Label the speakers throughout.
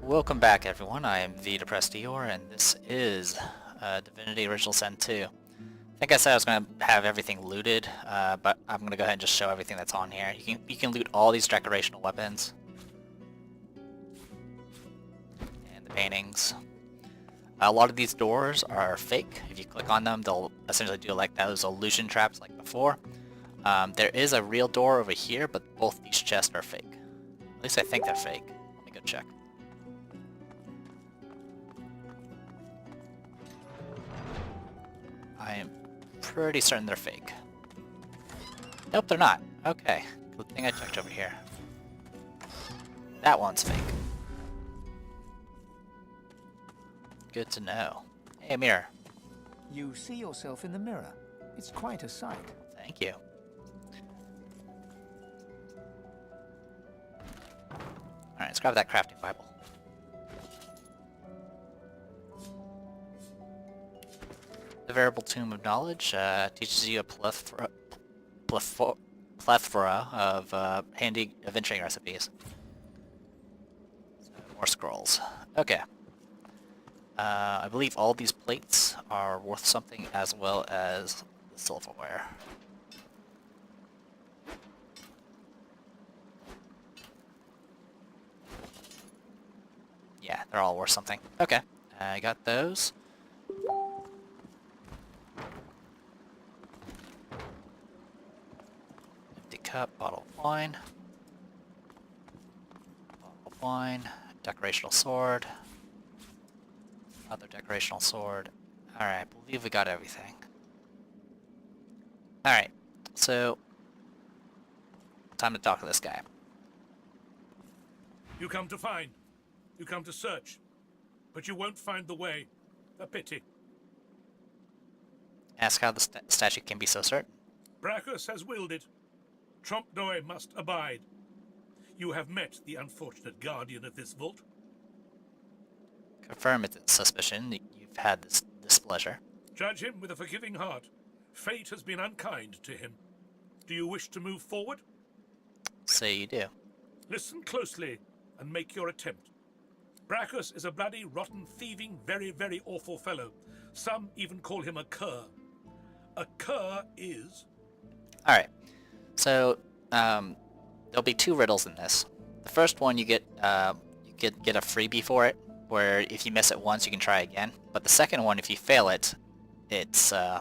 Speaker 1: Welcome back, everyone. I am the Depressed Eeyore, and this is Divinity Original Sin 2. I think I said I was going to have everything looted, but I'm going to go ahead and just show everything that's on here. You can loot all these decorational weapons and the paintings. A lot of these doors are fake. If you click on them, they'll essentially do like those illusion traps like before. There is a real door over here, but both these chests are fake. At least I think they're fake. Let me go check. I am pretty certain they're fake. Nope, they're not. Okay. Good thing I checked over here. That one's fake. Good to know. Hey, mirror.
Speaker 2: You see yourself in the mirror. It's quite a sight.
Speaker 1: Thank you. Alright, let's grab that crafting Bible. The Variable Tomb of Knowledge teaches you a plethora of handy adventuring recipes. So, more scrolls. Okay. I believe all these plates are worth something as well as the silverware. Yeah, they're all worth something. Okay, I got those. Empty cup, bottle of wine. Bottle of wine, decorational sword. Other decorational sword. Alright, I believe we got everything. Alright, so time to talk to this guy.
Speaker 3: You come to find. You come to search. But you won't find the way. A pity.
Speaker 1: Ask how the statue can be so certain.
Speaker 3: Brachus has willed it. Trompdoi must abide. You have met the unfortunate guardian of this vault.
Speaker 1: Confirm its suspicion that you've had this displeasure.
Speaker 3: Judge him with a forgiving heart. Fate has been unkind to him. Do you wish to move forward?
Speaker 1: Say you do.
Speaker 3: Listen closely and make your attempt. Brachus is a bloody, rotten, thieving, very, very awful fellow. Some even call him a cur. A cur is...
Speaker 1: Alright, so there'll be two riddles in this. The first one you get a freebie for it, where if you miss it once you can try again. But the second one, if you fail it, it's the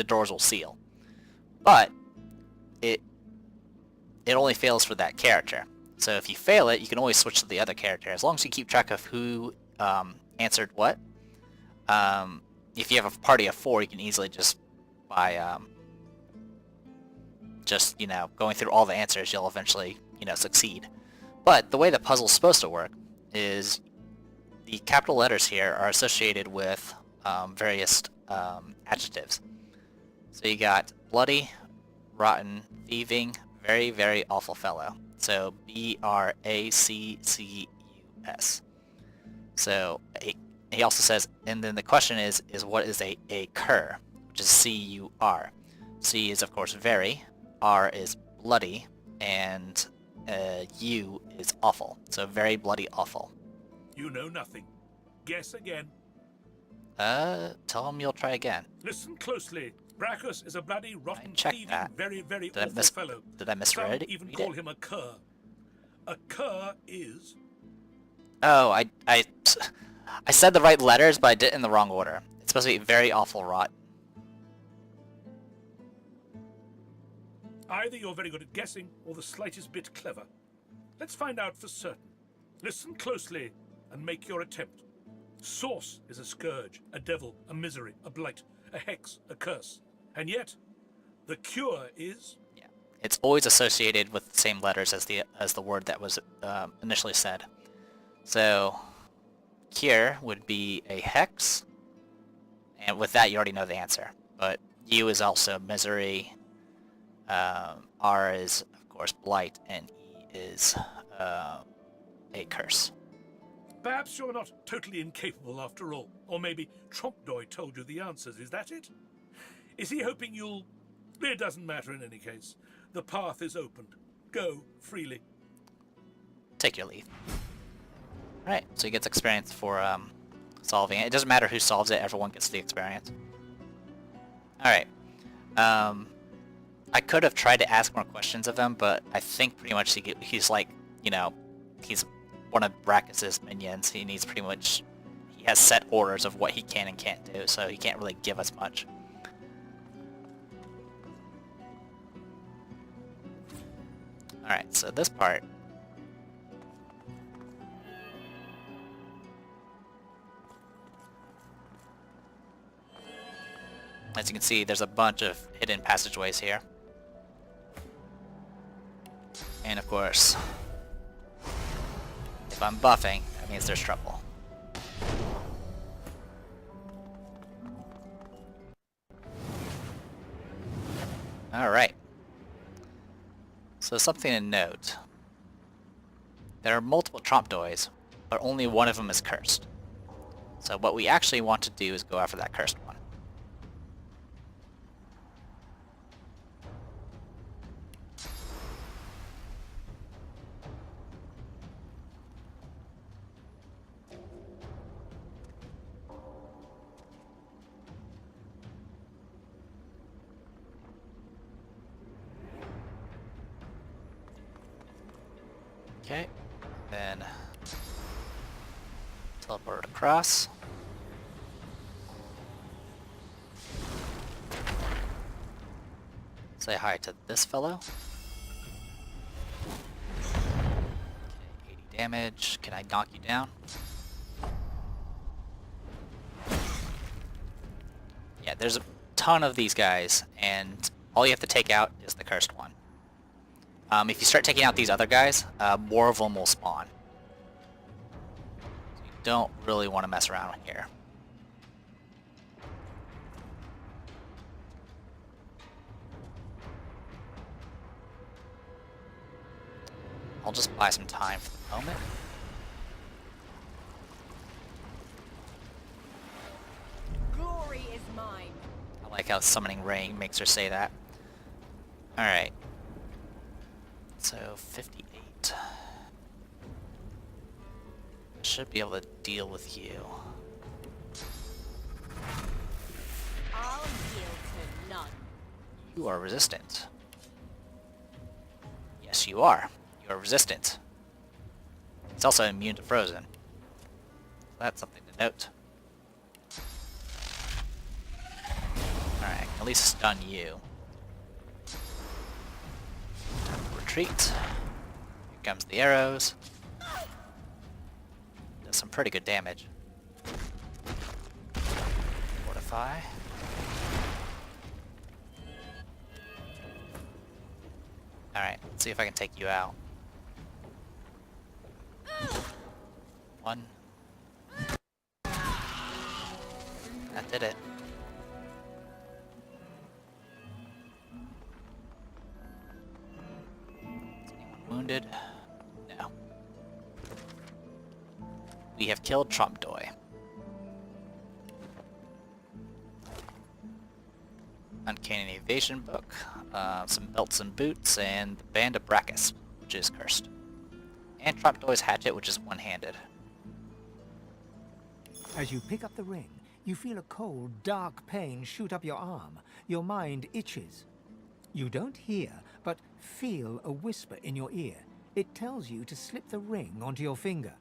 Speaker 1: doors will seal. But it only fails for that character. So if you fail it, you can always switch to the other character, as long as you keep track of who answered what. If you have a party of 4, you can easily just by going through all the answers, you'll eventually succeed. But the way the puzzle's supposed to work is the capital letters here are associated with various adjectives. So you got bloody, rotten, thieving, very, very awful fellow. So B-R-A-C-C-U-S. So he also says, and then the question is what is a cur, which is C-U-R. C is of course very, R is bloody, and U is awful. So very bloody awful.
Speaker 3: You know nothing. Guess again.
Speaker 1: Tell him you'll try again.
Speaker 3: Listen closely. Brachus is a bloody, rotten, thieving,
Speaker 1: that.
Speaker 3: very, very awful fellow.
Speaker 1: Did I misread it?
Speaker 3: Some even call him a cur. A cur is...
Speaker 1: Oh, I said the right letters, but I did it in the wrong order. It's supposed to be very awful rot.
Speaker 3: Either you're very good at guessing, or the slightest bit clever. Let's find out for certain. Listen closely and make your attempt. Source is a scourge, a devil, a misery, a blight, a hex, a curse. And yet, the cure is...
Speaker 1: Yeah, it's always associated with the same letters as the word that was initially said. So, cure would be a hex, and with that you already know the answer. But U is also misery, R is of course blight, and E is a curse.
Speaker 3: Perhaps you're not totally incapable after all. Or maybe Trompdoi told you the answers, is that it? Is he hoping you'll... It doesn't matter in any case. The path is opened. Go freely.
Speaker 1: Take your leave. Alright, so he gets experience for solving it. It doesn't matter who solves it, everyone gets the experience. Alright. I could have tried to ask more questions of him, but I think pretty much he's like, you know, he's one of Brachus's minions. He needs pretty much... He has set orders of what he can and can't do, so he can't really give us much. Alright, so this part... As you can see, there's a bunch of hidden passageways here. And of course, if I'm buffing, that means there's trouble. Alright. So something to note. There are multiple Trompdoys, but only one of them is cursed. So what we actually want to do is go after that cursed one. Okay, then teleport across. Say hi to this fellow. Okay, 80 damage. Can I knock you down? Yeah, there's a ton of these guys, and all you have to take out is the cursed one. If you start taking out these other guys, more of them will spawn. So you don't really want to mess around here. I'll just buy some time for the moment.
Speaker 4: Glory is mine.
Speaker 1: I like how summoning ring makes her say that. Alright. So, 58. Should be able to deal with you.
Speaker 4: I'll yield to none.
Speaker 1: You are resistant. Yes, you are. You are resistant. He's also immune to frozen. That's something to note. Alright, I can at least stun you. Time to retreat. Here comes the arrows. Does some pretty good damage. Fortify. Alright, let's see if I can take you out. One. That did it. Is anyone wounded? No. We have killed Trompdoy. Uncanny Evasion book, some belts and boots, and the Band of Brachus, which is cursed. And Trompdoy's hatchet, which is one-handed.
Speaker 2: As you pick up the ring, you feel a cold, dark pain shoot up your arm. Your mind itches. You don't hear, but feel a whisper in your ear. It tells you to slip the ring onto your finger.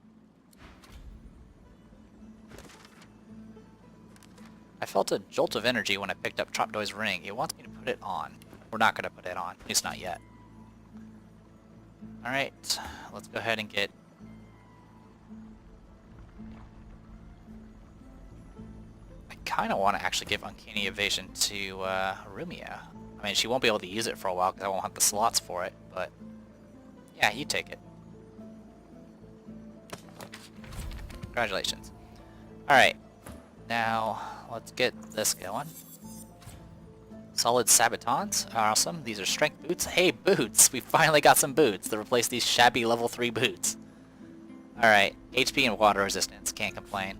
Speaker 1: I felt a jolt of energy when I picked up Trompdoy's ring. It wants me to put it on. We're not going to put it on. At least not yet. Alright, let's go ahead and get... I kind of want to actually give Uncanny Evasion to Rumia. I mean, she won't be able to use it for a while because I won't have the slots for it, but... Yeah, you take it. Congratulations. Alright, now let's get this going. Solid Sabatons, awesome. These are strength boots. Hey, boots! We finally got some boots to replace these shabby level 3 boots. Alright, HP and water resistance, can't complain.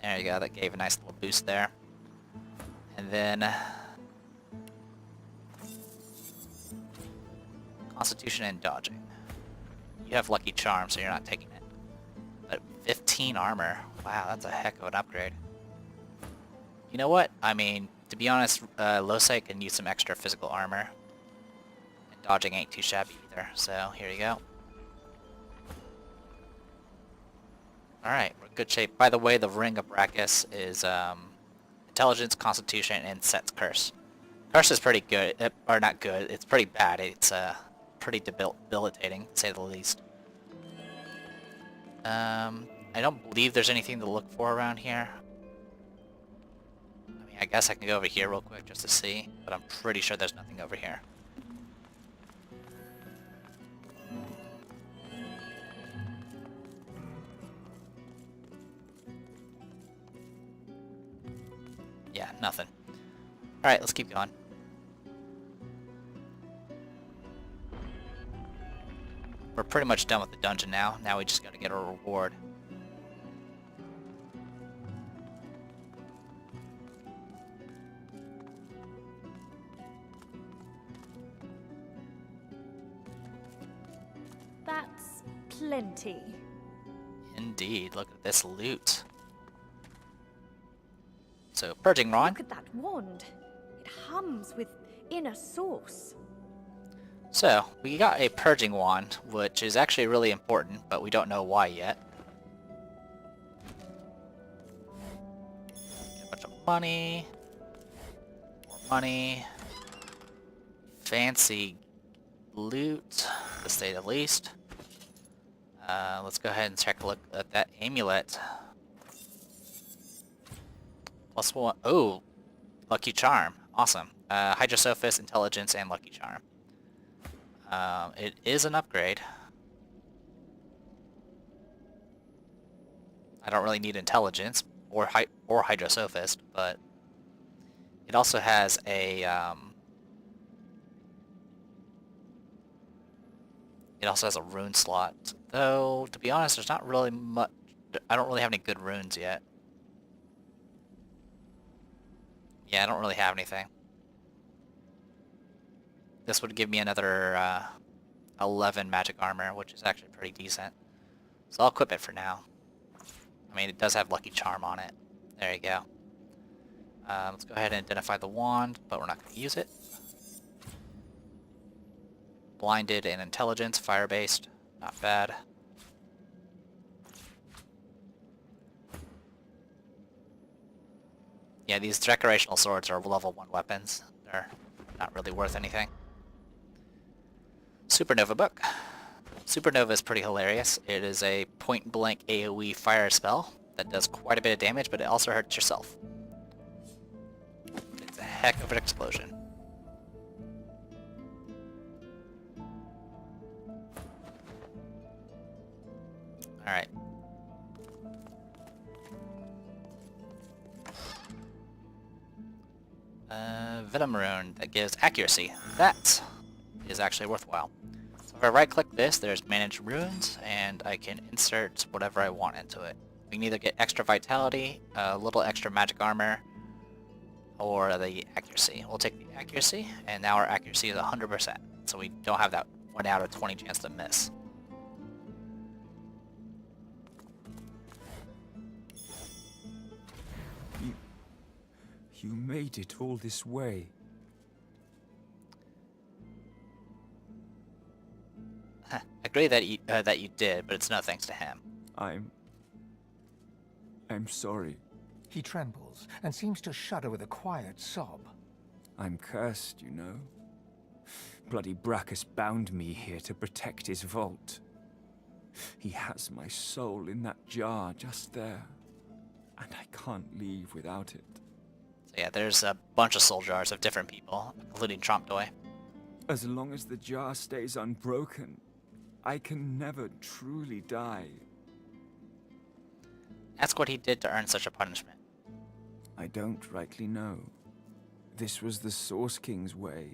Speaker 1: There you go, that gave a nice little boost there. And then... Constitution and dodging. You have Lucky Charm, so you're not taking it. 15 armor. Wow, that's a heck of an upgrade. You know what? I mean, to be honest, Loshe can use some extra physical armor. And dodging ain't too shabby either, so here you go. Alright, we're in good shape. By the way, the Ring of Brachus is Intelligence, Constitution, and Set's Curse. Curse is pretty good, or not good, it's pretty bad. It's pretty debilitating, to say the least. I don't believe there's anything to look for around here. I mean, I guess I can go over here real quick just to see, but I'm pretty sure there's nothing over here. Yeah, nothing. Alright, let's keep going. We're pretty much done with the dungeon now. Now we just gotta get a reward.
Speaker 5: That's plenty.
Speaker 1: Indeed, look at this loot. So, purging rod.
Speaker 5: Look at that wand. It hums with inner source.
Speaker 1: So, we got a purging wand, which is actually really important, but we don't know why yet. Get a bunch of money. More money. Fancy loot, to say the least. Let's go ahead and take a look at that amulet. +1. Oh, Lucky Charm. Awesome. Hydrosophist, Intelligence, and Lucky Charm. It is an upgrade. I don't really need Intelligence or Hydrosophist, but it also has a rune slot. Though, to be honest, there's not really much. I don't really have any good runes yet. Yeah, I don't really have anything. This would give me another 11 magic armor, which is actually pretty decent. So I'll equip it for now. I mean, it does have Lucky Charm on it. There you go. Let's go ahead and identify the wand, but we're not going to use it. Blinded and Intelligence, fire-based. Not bad. Yeah, these decorational swords are level 1 weapons. They're not really worth anything. Supernova book. Supernova is pretty hilarious. It is a point-blank AoE fire spell that does quite a bit of damage, but it also hurts yourself. It's a heck of an explosion. Alright. Venom rune that gives accuracy. That is actually worthwhile. So if I right click this, there's manage runes, and I can insert whatever I want into it. We can either get extra vitality, a little extra magic armor, or the accuracy. We'll take the accuracy, and now our accuracy is 100%. So we don't have that 1 out of 20 chance to miss.
Speaker 6: You made it all this way.
Speaker 1: I agree that you did, but it's no thanks to him.
Speaker 6: I'm sorry.
Speaker 2: He trembles and seems to shudder with a quiet sob.
Speaker 6: I'm cursed, you know. Bloody Brachus bound me here to protect his vault. He has my soul in that jar just there, and I can't leave without it.
Speaker 1: So yeah, there's a bunch of soul jars of different people, including Trompdoy.
Speaker 6: As long as the jar stays unbroken, I can never truly die.
Speaker 1: Ask what he did to earn such a punishment.
Speaker 6: I don't rightly know. This was the Source King's way.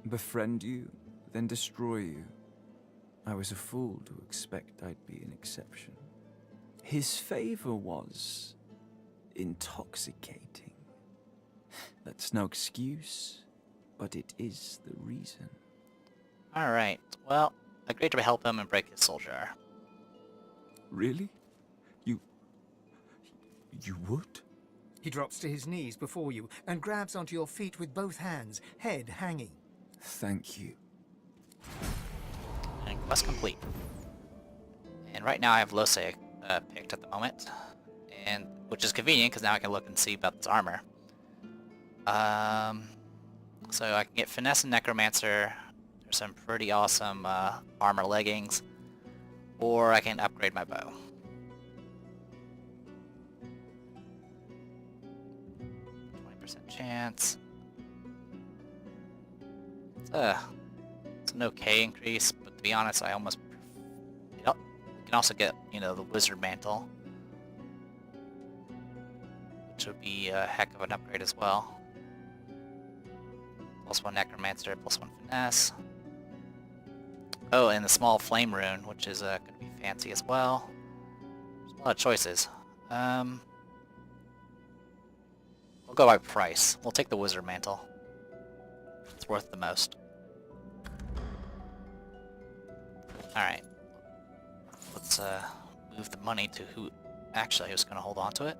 Speaker 6: Befriend you, then destroy you. I was a fool to expect I'd be an exception. His favor was intoxicating. That's no excuse, but it is the reason.
Speaker 1: Alright, well, I agreed to help him and break his soul jar.
Speaker 6: Really? You You would?
Speaker 2: He drops to his knees before you and grabs onto your feet with both hands, head hanging.
Speaker 6: Thank you.
Speaker 1: And quest complete. And right now I have Loshe picked at the moment, and which is convenient because now I can look and see about this armor. So I can get Finesse and Necromancer. There's some pretty awesome armor leggings, or I can upgrade my bow. Chance. It's an okay increase, but to be honest, I almost. You can also get, the Wizard Mantle, which would be a heck of an upgrade as well. +1 Necromancer, +1 Finesse. Oh, and the small Flame Rune, which is going to be fancy as well. There's a lot of choices. We'll go by price. We'll take the Wizard Mantle. It's worth the most. Alright. Let's move the money to who actually was going to hold on to it.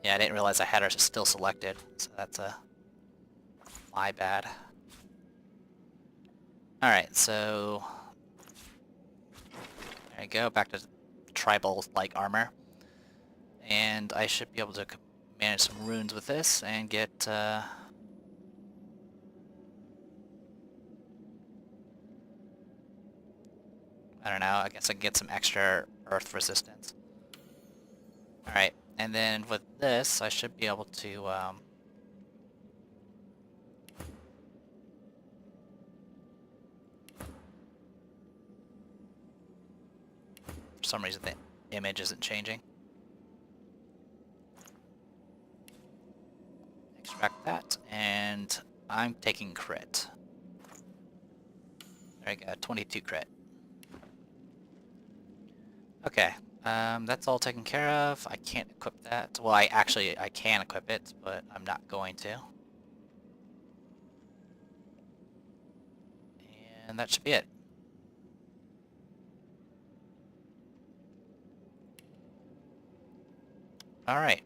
Speaker 1: Yeah, I didn't realize I had her still selected, so that's my bad. Alright, so there you go, back to tribal-like armor. And I should be able to manage some runes with this and get I don't know, I guess I can get some extra earth resistance. Alright, and then with this I should be able to for some reason the image isn't changing. Extract that, and I'm taking crit. There you go, 22 crit. Okay, that's all taken care of. I can't equip that. Well, I can equip it, but I'm not going to. And that should be it. Alright.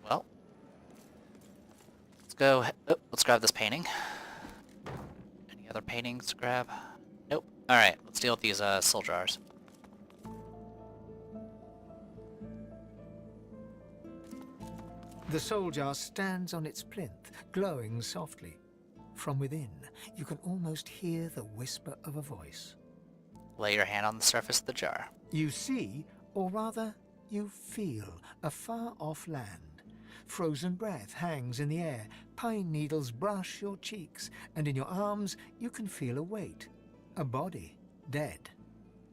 Speaker 1: Well, let's grab this painting. Any other paintings to grab? Nope. Alright, let's deal with these soul jars.
Speaker 2: The soul jar stands on its plinth, glowing softly. From within, you can almost hear the whisper of a voice.
Speaker 1: Lay your hand on the surface of the jar.
Speaker 2: You see, or rather, you feel a far-off land. Frozen breath hangs in the air, pine needles brush your cheeks, and in your arms you can feel a weight. A body, dead.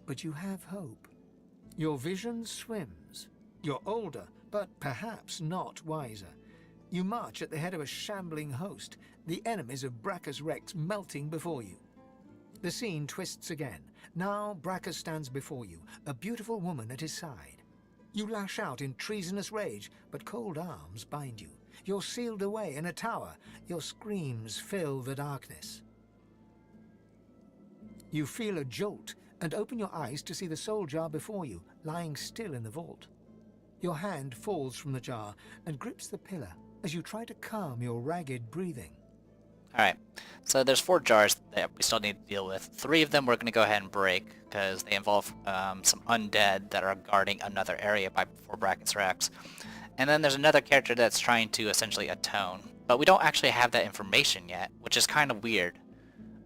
Speaker 2: But you have hope. Your vision swims. You're older, but perhaps not wiser. You march at the head of a shambling host, the enemies of Bracchus Rex melting before you. The scene twists again. Now Bracchus stands before you, a beautiful woman at his side. You lash out in treasonous rage, but cold arms bind you. You're sealed away in a tower. Your screams fill the darkness. You feel a jolt and open your eyes to see the soul jar before you, lying still in the vault. Your hand falls from the jar and grips the pillar as you try to calm your ragged breathing.
Speaker 1: Alright, so there's 4 jars that we still need to deal with. 3 of them we're going to go ahead and break, because they involve some undead that are guarding another area before Bracchus Rex. And then there's another character that's trying to essentially atone. But we don't actually have that information yet, which is kind of weird.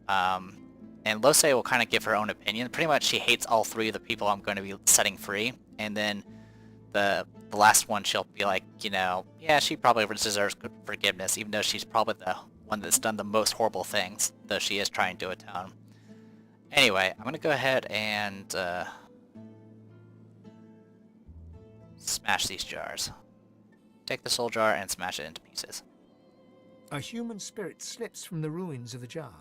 Speaker 1: And Loshe will kind of give her own opinion. Pretty much she hates all 3 of the people I'm going to be setting free. And then the last one she'll be like, yeah, she probably deserves forgiveness, even though she's probably the one that's done the most horrible things, though she is trying to atone. Anyway, I'm going to go ahead and smash these jars. Take the soul jar and smash it into pieces.
Speaker 2: A human spirit slips from the ruins of the jar.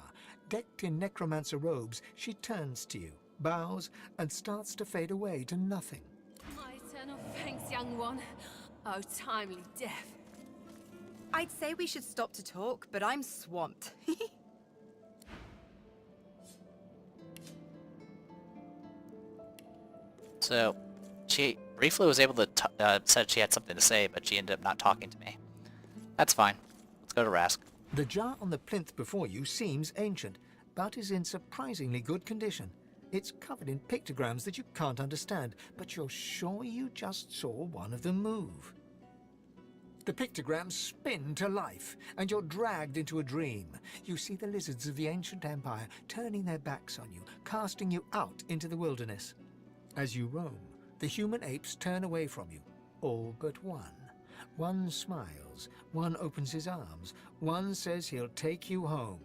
Speaker 2: Decked in necromancer robes, she turns to you, bows, and starts to fade away to nothing.
Speaker 4: My eternal thanks, young one. Oh, timely death.
Speaker 7: I'd say we should stop to talk, but I'm swamped.
Speaker 1: So, she briefly was able to said she had something to say, but she ended up not talking to me. That's fine. Let's go to Rask.
Speaker 2: The jar on the plinth before you seems ancient, but is in surprisingly good condition. It's covered in pictograms that you can't understand, but you're sure you just saw one of them move. The pictograms spin to life, and you're dragged into a dream. You see the lizards of the ancient empire turning their backs on you, casting you out into the wilderness. As you roam, the human apes turn away from you, all but one. One smiles, one opens his arms, one says he'll take you home.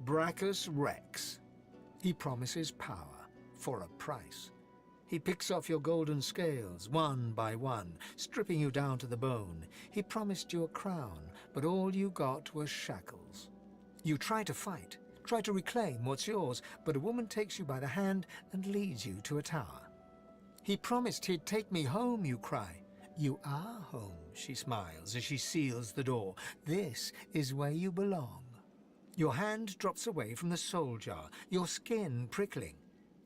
Speaker 2: Brachus Rex. He promises power for a price. He picks off your golden scales, one by one, stripping you down to the bone. He promised you a crown, but all you got was shackles. You try to fight, try to reclaim what's yours, but a woman takes you by the hand and leads you to a tower. He promised he'd take me home, you cry. You are home, she smiles as she seals the door. This is where you belong. Your hand drops away from the soul jar, your skin prickling.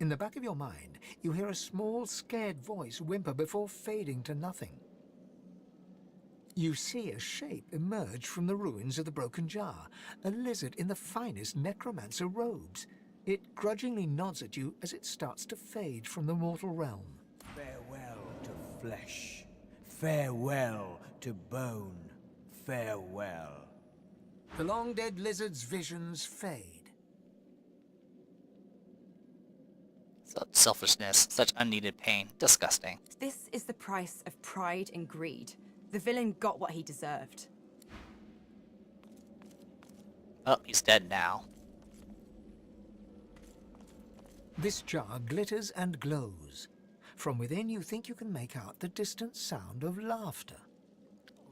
Speaker 2: In the back of your mind, you hear a small, scared voice whimper before fading to nothing. You see a shape emerge from the ruins of the broken jar, a lizard in the finest necromancer robes. It grudgingly nods at you as it starts to fade from the mortal realm.
Speaker 8: Farewell to flesh. Farewell to bone. Farewell.
Speaker 2: The long-dead lizard's visions fade.
Speaker 1: Such selfishness, such unneeded pain. Disgusting.
Speaker 7: This is the price of pride and greed. The villain got what he deserved.
Speaker 1: Oh, he's dead now.
Speaker 2: This jar glitters and glows. From within you think you can make out the distant sound of laughter.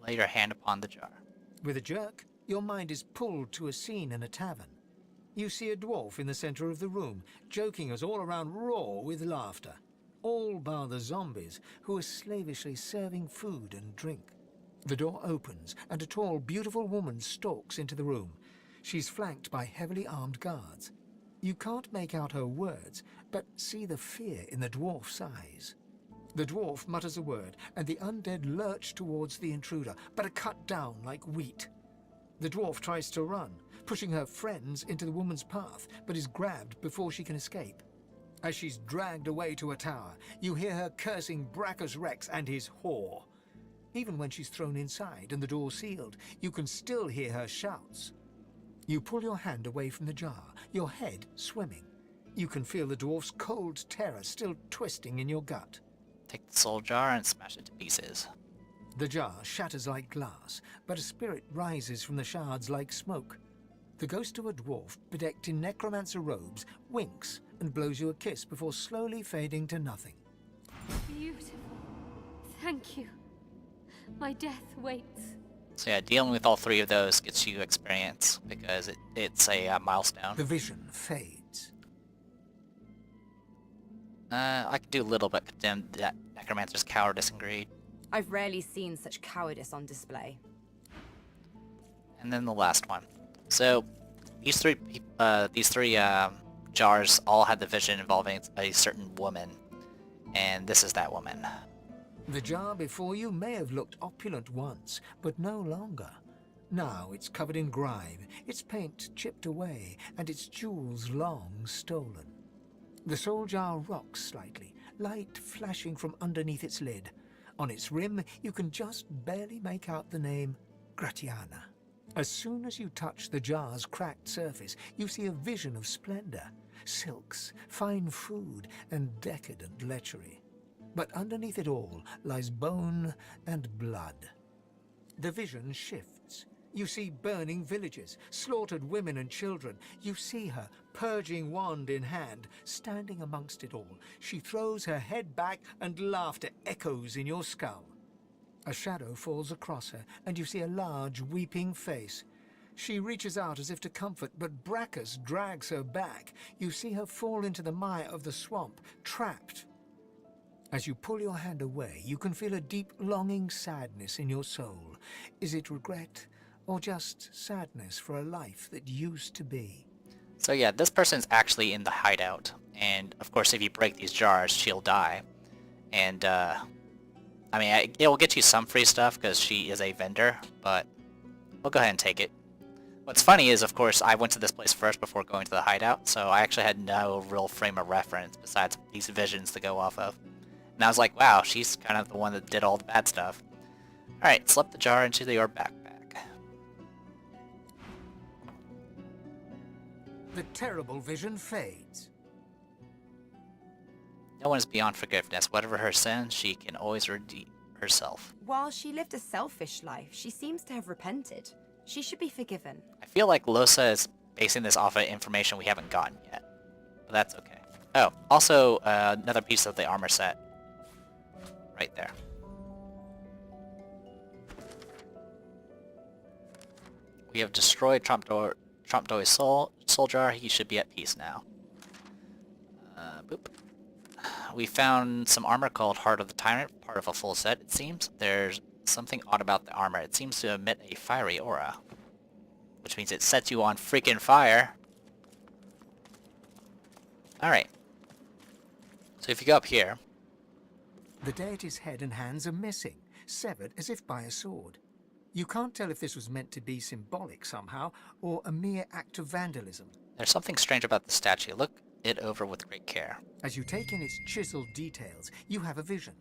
Speaker 1: Lay your hand upon the jar.
Speaker 2: With a jerk, your mind is pulled to a scene in a tavern. You see a dwarf in the center of the room, joking us all around roar with laughter. All bar the zombies, who are slavishly serving food and drink. The door opens, and a tall, beautiful woman stalks into the room. She's flanked by heavily armed guards. You can't make out her words, but see the fear in the dwarf's eyes. The dwarf mutters a word, and the undead lurch towards the intruder, but are cut down like wheat. The dwarf tries to run, pushing her friends into the woman's path, but is grabbed before she can escape. As she's dragged away to a tower, you hear her cursing Brachus Rex and his whore. Even when she's thrown inside and the door sealed, you can still hear her shouts. You pull your hand away from the jar, your head swimming. You can feel the dwarf's cold terror still twisting in your gut.
Speaker 1: Take the soul jar and smash it to pieces.
Speaker 2: The jar shatters like glass, but a spirit rises from the shards like smoke. The ghost of a dwarf, bedecked in necromancer robes, winks and blows you a kiss before slowly fading to nothing.
Speaker 4: Beautiful. Thank you. My death waits.
Speaker 1: So yeah, dealing with all three of those gets you experience, because it's a milestone.
Speaker 2: The vision fades.
Speaker 1: I could do a little bit condemn that necromancer's cowardice and greed.
Speaker 7: I've rarely seen such cowardice on display.
Speaker 1: And then the last one. So these three jars all had the vision involving a certain woman, and this is that woman.
Speaker 2: The jar before you may have looked opulent once, but no longer. Now it's covered in grime, its paint chipped away, and its jewels long stolen. The soul jar rocks slightly, light flashing from underneath its lid. On its rim, you can just barely make out the name Gratiana. As soon as you touch the jar's cracked surface, you see a vision of splendor, silks, fine food, and decadent lechery. But underneath it all lies bone and blood. The vision shifts. You see burning villages, slaughtered women and children. You see her, purging wand in hand, standing amongst it all. She throws her head back and laughter echoes in your skull. A shadow falls across her, and you see a large, weeping face. She reaches out as if to comfort, but Brachus drags her back. You see her fall into the mire of the swamp, trapped. As you pull your hand away, you can feel a deep, longing sadness in your soul. Is it regret, or just sadness for a life that used to be?
Speaker 1: So yeah, this person's actually in the hideout, and of course if you break these jars, she'll die. And, I mean, it will get you some free stuff because she is a vendor, but we'll go ahead and take it. What's funny is, of course, I went to this place first before going to the hideout, so I actually had no real frame of reference besides these visions to go off of. And I was like, wow, she's kind of the one that did all the bad stuff. Alright, slip the jar into your backpack.
Speaker 2: The terrible vision fades.
Speaker 1: No one is beyond forgiveness. Whatever her sins, she can always redeem herself.
Speaker 7: While she lived a selfish life, she seems to have repented. She should be forgiven.
Speaker 1: I feel like Loshe is basing this off of information we haven't gotten yet. But that's okay. Oh, also another piece of the armor set. Right there. We have destroyed Trompedoy's soul jar. He should be at peace now. Boop. We found some armor called Heart of the Tyrant, part of a full set, it seems. There's something odd about the armor. It seems to emit a fiery aura, which means it sets you on freaking fire. Alright. So if you go up here...
Speaker 2: The deity's head and hands are missing, severed as if by a sword. You can't tell if this was meant to be symbolic somehow, or a mere act of vandalism.
Speaker 1: There's something strange about the statue. Look it over with great care.
Speaker 2: As you take in its chiseled details, you have a vision.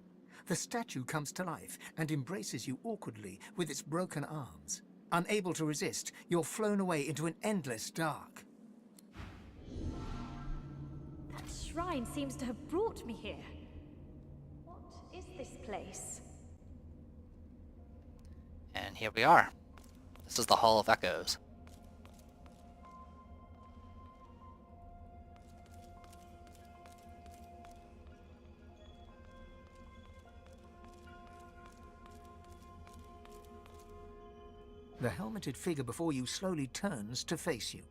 Speaker 2: The statue comes to life and embraces you awkwardly with its broken arms. Unable to resist, you're flown away into an endless dark.
Speaker 5: That shrine seems to have brought me here. What is this place?
Speaker 1: And here we are. This is the Hall of Echoes.
Speaker 2: The helmeted figure before you slowly turns to face you.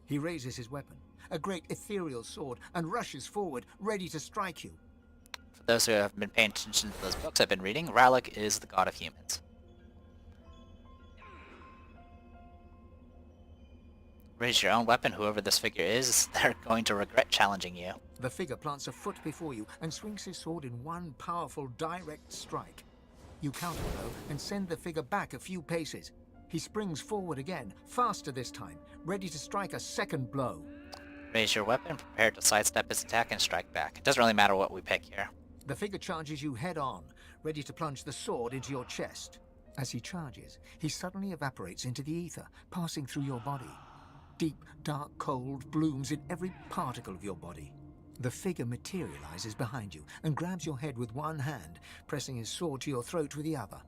Speaker 2: He raises his weapon, a great ethereal sword, and rushes forward, ready to strike you.
Speaker 1: For those who have been paying attention to those books I've been reading, Rallick is the god of humans. Raise your own weapon, whoever this figure is, they're going to regret challenging you.
Speaker 2: The figure plants a foot before you and swings his sword in one powerful, direct strike. You counter blow and send the figure back a few paces. He springs forward again, faster this time, ready to strike a second blow.
Speaker 1: Raise your weapon, prepare to sidestep his attack and strike back. It doesn't really matter what we pick here.
Speaker 2: The figure charges you head on, ready to plunge the sword into your chest. As he charges, he suddenly evaporates into the ether, passing through your body. Deep, dark cold blooms in every particle of your body. The figure materializes behind you and grabs your head with one hand, pressing his sword to your throat with the other.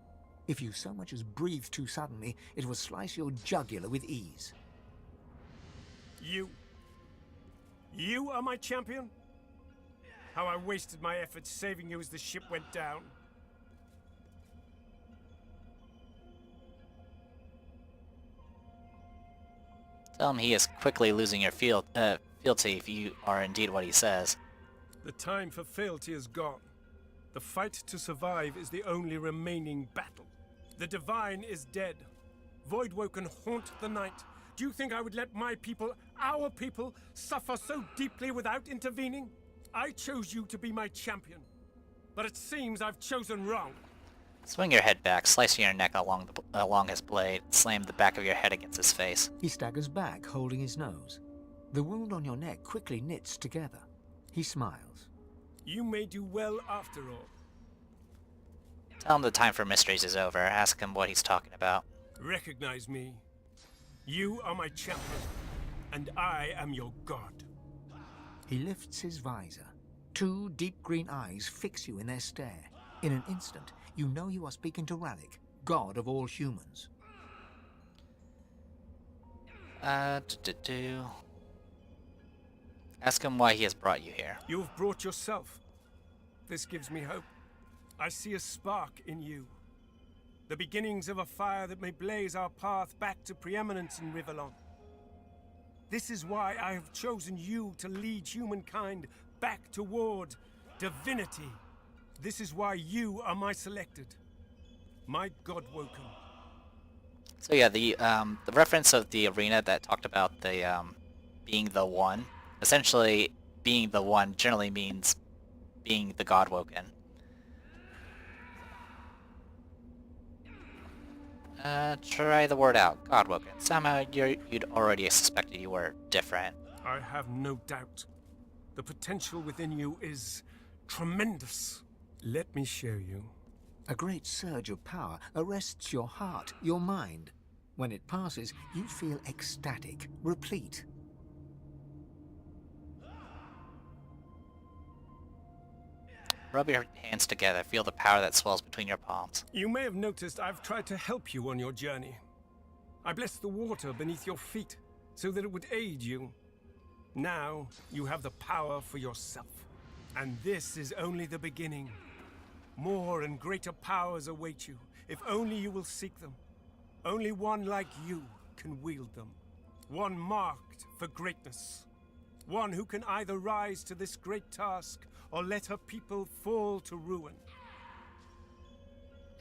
Speaker 2: If you so much as breathe too suddenly, it will slice your jugular with ease.
Speaker 9: You are my champion? How I wasted my efforts saving you as the ship went down.
Speaker 1: Tell him he is quickly losing your fealty if you are indeed what he says.
Speaker 9: The time for fealty is gone. The fight to survive is the only remaining battle. The divine is dead. Voidwoken haunt the night. Do you think I would let my people, our people, suffer so deeply without intervening? I chose you to be my champion. But it seems I've chosen wrong.
Speaker 1: Swing your head back, slicing your neck along his blade, slam the back of your head against his face.
Speaker 2: He staggers back, holding his nose. The wound on your neck quickly knits together. He smiles.
Speaker 9: You may do well after all.
Speaker 1: Tell him the time for mysteries is over. Ask him what he's talking about.
Speaker 9: Recognize me. You are my champion, and I am your god.
Speaker 2: He lifts his visor. Two deep green eyes fix you in their stare. In an instant, you know you are speaking to Rallick, god of all humans.
Speaker 1: Ask him why he has brought you here.
Speaker 9: You have brought yourself. This gives me hope. I see a spark in you. The beginnings of a fire that may blaze our path back to preeminence in Rivellon. This is why I have chosen you to lead humankind back toward divinity. This is why you are my selected. My God-woken.
Speaker 1: So yeah, the reference of the arena that talked about the being the one. Essentially, being the one generally means being the God-woken. Try the word out. Godwoken. Somehow you'd already suspected you were different.
Speaker 9: I have no doubt. The potential within you is tremendous. Let me show you.
Speaker 2: A great surge of power arrests your heart, your mind. When it passes, you feel ecstatic, replete.
Speaker 1: Rub your hands together. Feel the power that swells between your palms.
Speaker 9: You may have noticed I've tried to help you on your journey. I blessed the water beneath your feet so that it would aid you. Now you have the power for yourself. And this is only the beginning. More and greater powers await you, if only you will seek them. Only one like you can wield them. One marked for greatness. One who can either rise to this great task or let her people fall to ruin.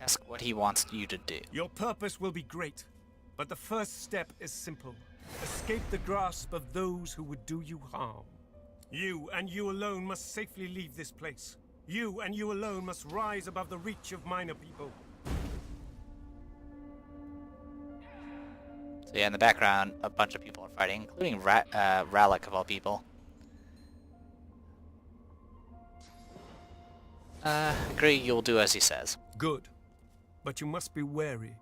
Speaker 1: Ask what he wants you to do.
Speaker 9: Your purpose will be great, but the first step is simple. Escape the grasp of those who would do you harm. You and you alone must safely leave this place. You and you alone must rise above the reach of minor people.
Speaker 1: So yeah, in the background, a bunch of people are fighting, including Rallick of all people. Agree you'll do as he says.
Speaker 9: Good. But you must be wary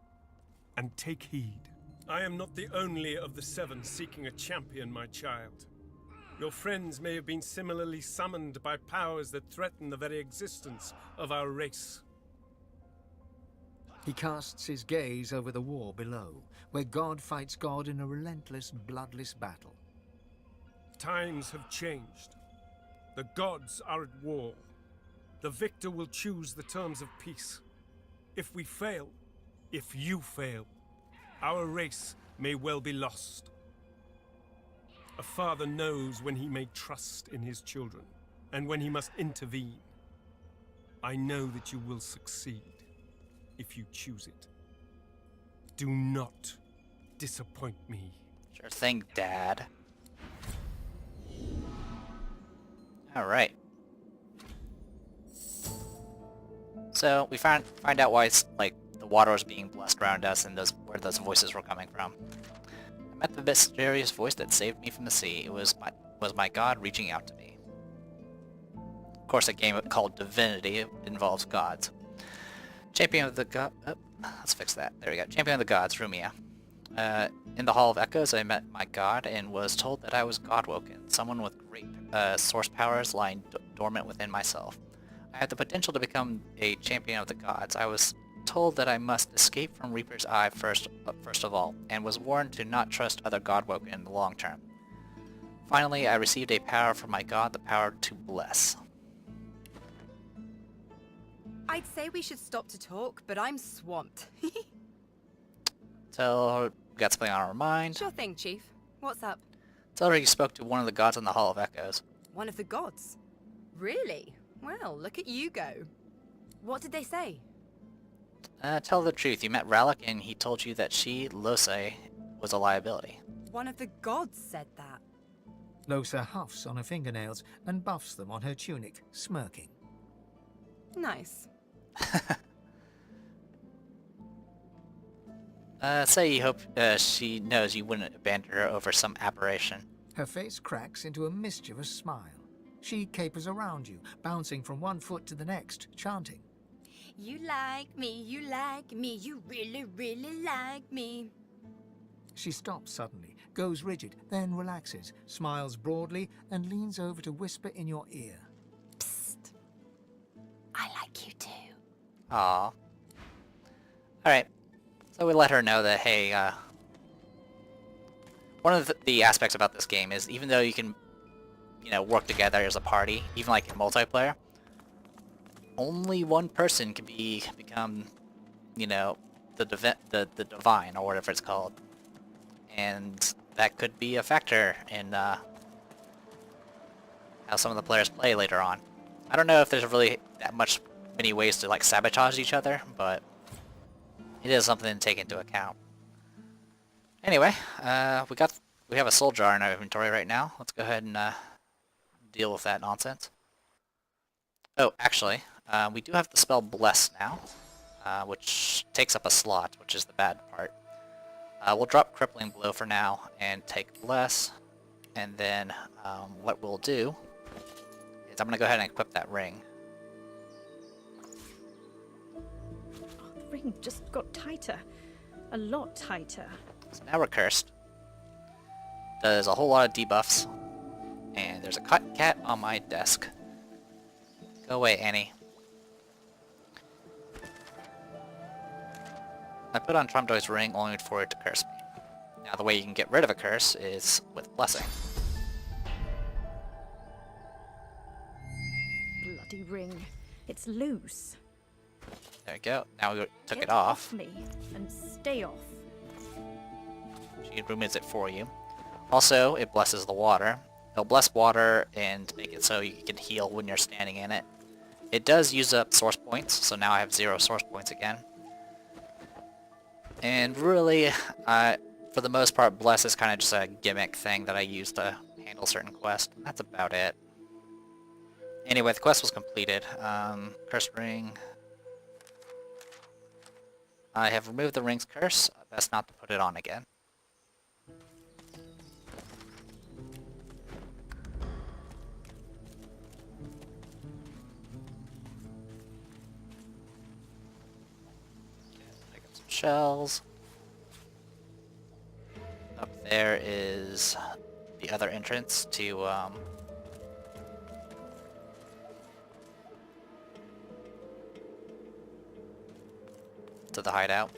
Speaker 9: and take heed. I am not the only of the seven seeking a champion, my child. Your friends may have been similarly summoned by powers that threaten the very existence of our race.
Speaker 2: He casts his gaze over the war below, where God fights God in a relentless, bloodless battle.
Speaker 9: Times have changed. The gods are at war. The victor will choose the terms of peace. If we fail, if you fail, our race may well be lost. A father knows when he may trust in his children, and when he must intervene. I know that you will succeed, if you choose it. Do not disappoint me.
Speaker 1: Sure thing, Dad. Alright. So, we find out why it's, like, the water was being blessed around us and where those voices were coming from. I met the mysterious voice that saved me from the sea. It was my god reaching out to me. Of course, a game called Divinity involves gods. Champion of the god... Oh, let's fix that. There we go. Champion of the gods, Rumia. In the Hall of Echoes, I met my god and was told that I was godwoken, someone with great source powers lying dormant within myself. I had the potential to become a champion of the gods. I was told that I must escape from Reaper's Eye first of all, and was warned to not trust other godwoken in the long term. Finally, I received a power from my god, the power to bless.
Speaker 7: I'd say we should stop to talk, but I'm swamped.
Speaker 1: So, we got something on our mind.
Speaker 7: Sure thing, Chief. What's up?
Speaker 1: Tell her you spoke to one of the gods in the Hall of Echoes.
Speaker 7: One of the gods? Really? Well, look at you go. What did they say?
Speaker 1: Tell the truth. You met Rallick and he told you that she, Loshe, was a liability.
Speaker 7: One of the gods said that.
Speaker 2: Loshe huffs on her fingernails and buffs them on her tunic, smirking.
Speaker 7: Nice.
Speaker 1: Say you hope she knows you wouldn't abandon her over some aberration.
Speaker 2: Her face cracks into a mischievous smile. She capers around you, bouncing from one foot to the next, chanting.
Speaker 7: You like me, you really, really like me.
Speaker 2: She stops suddenly, goes rigid, then relaxes, smiles broadly, and leans over to whisper in your ear.
Speaker 7: Psst. I like you too.
Speaker 1: Aww. Alright. So we let her know that, hey, one of the aspects about this game is even though you can, work together as a party, even like in multiplayer, only one person can become, the divine, or whatever it's called. And that could be a factor in how some of the players play later on. I don't know if there's really many ways to, like, sabotage each other, but it is something to take into account. Anyway, we have a soul jar in our inventory right now. Let's go ahead and deal with that nonsense. Oh, actually, we do have the spell Bless now. which takes up a slot, which is the bad part. We'll drop Crippling Blow for now and take Bless, and then what we'll do is I'm going to go ahead and equip that ring.
Speaker 5: Oh, the ring just got tighter. A lot tighter.
Speaker 1: So now we're cursed. Does a whole lot of debuffs. And there's a cat on my desk. Go away, Annie. I put on Tromdoy's ring only for it to curse me. Now the way you can get rid of a curse is with Blessing.
Speaker 5: Bloody ring. It's loose.
Speaker 1: There we go. Now we took
Speaker 5: Get
Speaker 1: it off.
Speaker 5: me and stay off.
Speaker 1: She removes it for you. Also, it blesses the water. It'll bless water and make it so you can heal when you're standing in it. It does use up source points, so now I have 0 source points again. And really, for the most part, bless is kind of just a gimmick thing that I use to handle certain quests. That's about it. Anyway, the quest was completed. Curse ring. I have removed the ring's curse. Best not to put it on again. Pick up some shells. Up there is the other entrance to the hideout.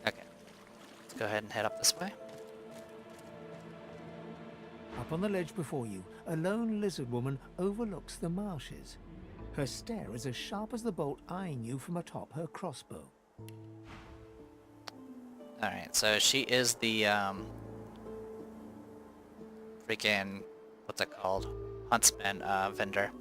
Speaker 1: Okay, let's go ahead and head up this way.
Speaker 2: Up on the ledge before you, a lone lizard woman overlooks the marshes. Her stare is as sharp as the bolt eyeing you from atop her crossbow.
Speaker 1: Alright, so she is the freaking, what's it called? Huntsman vendor.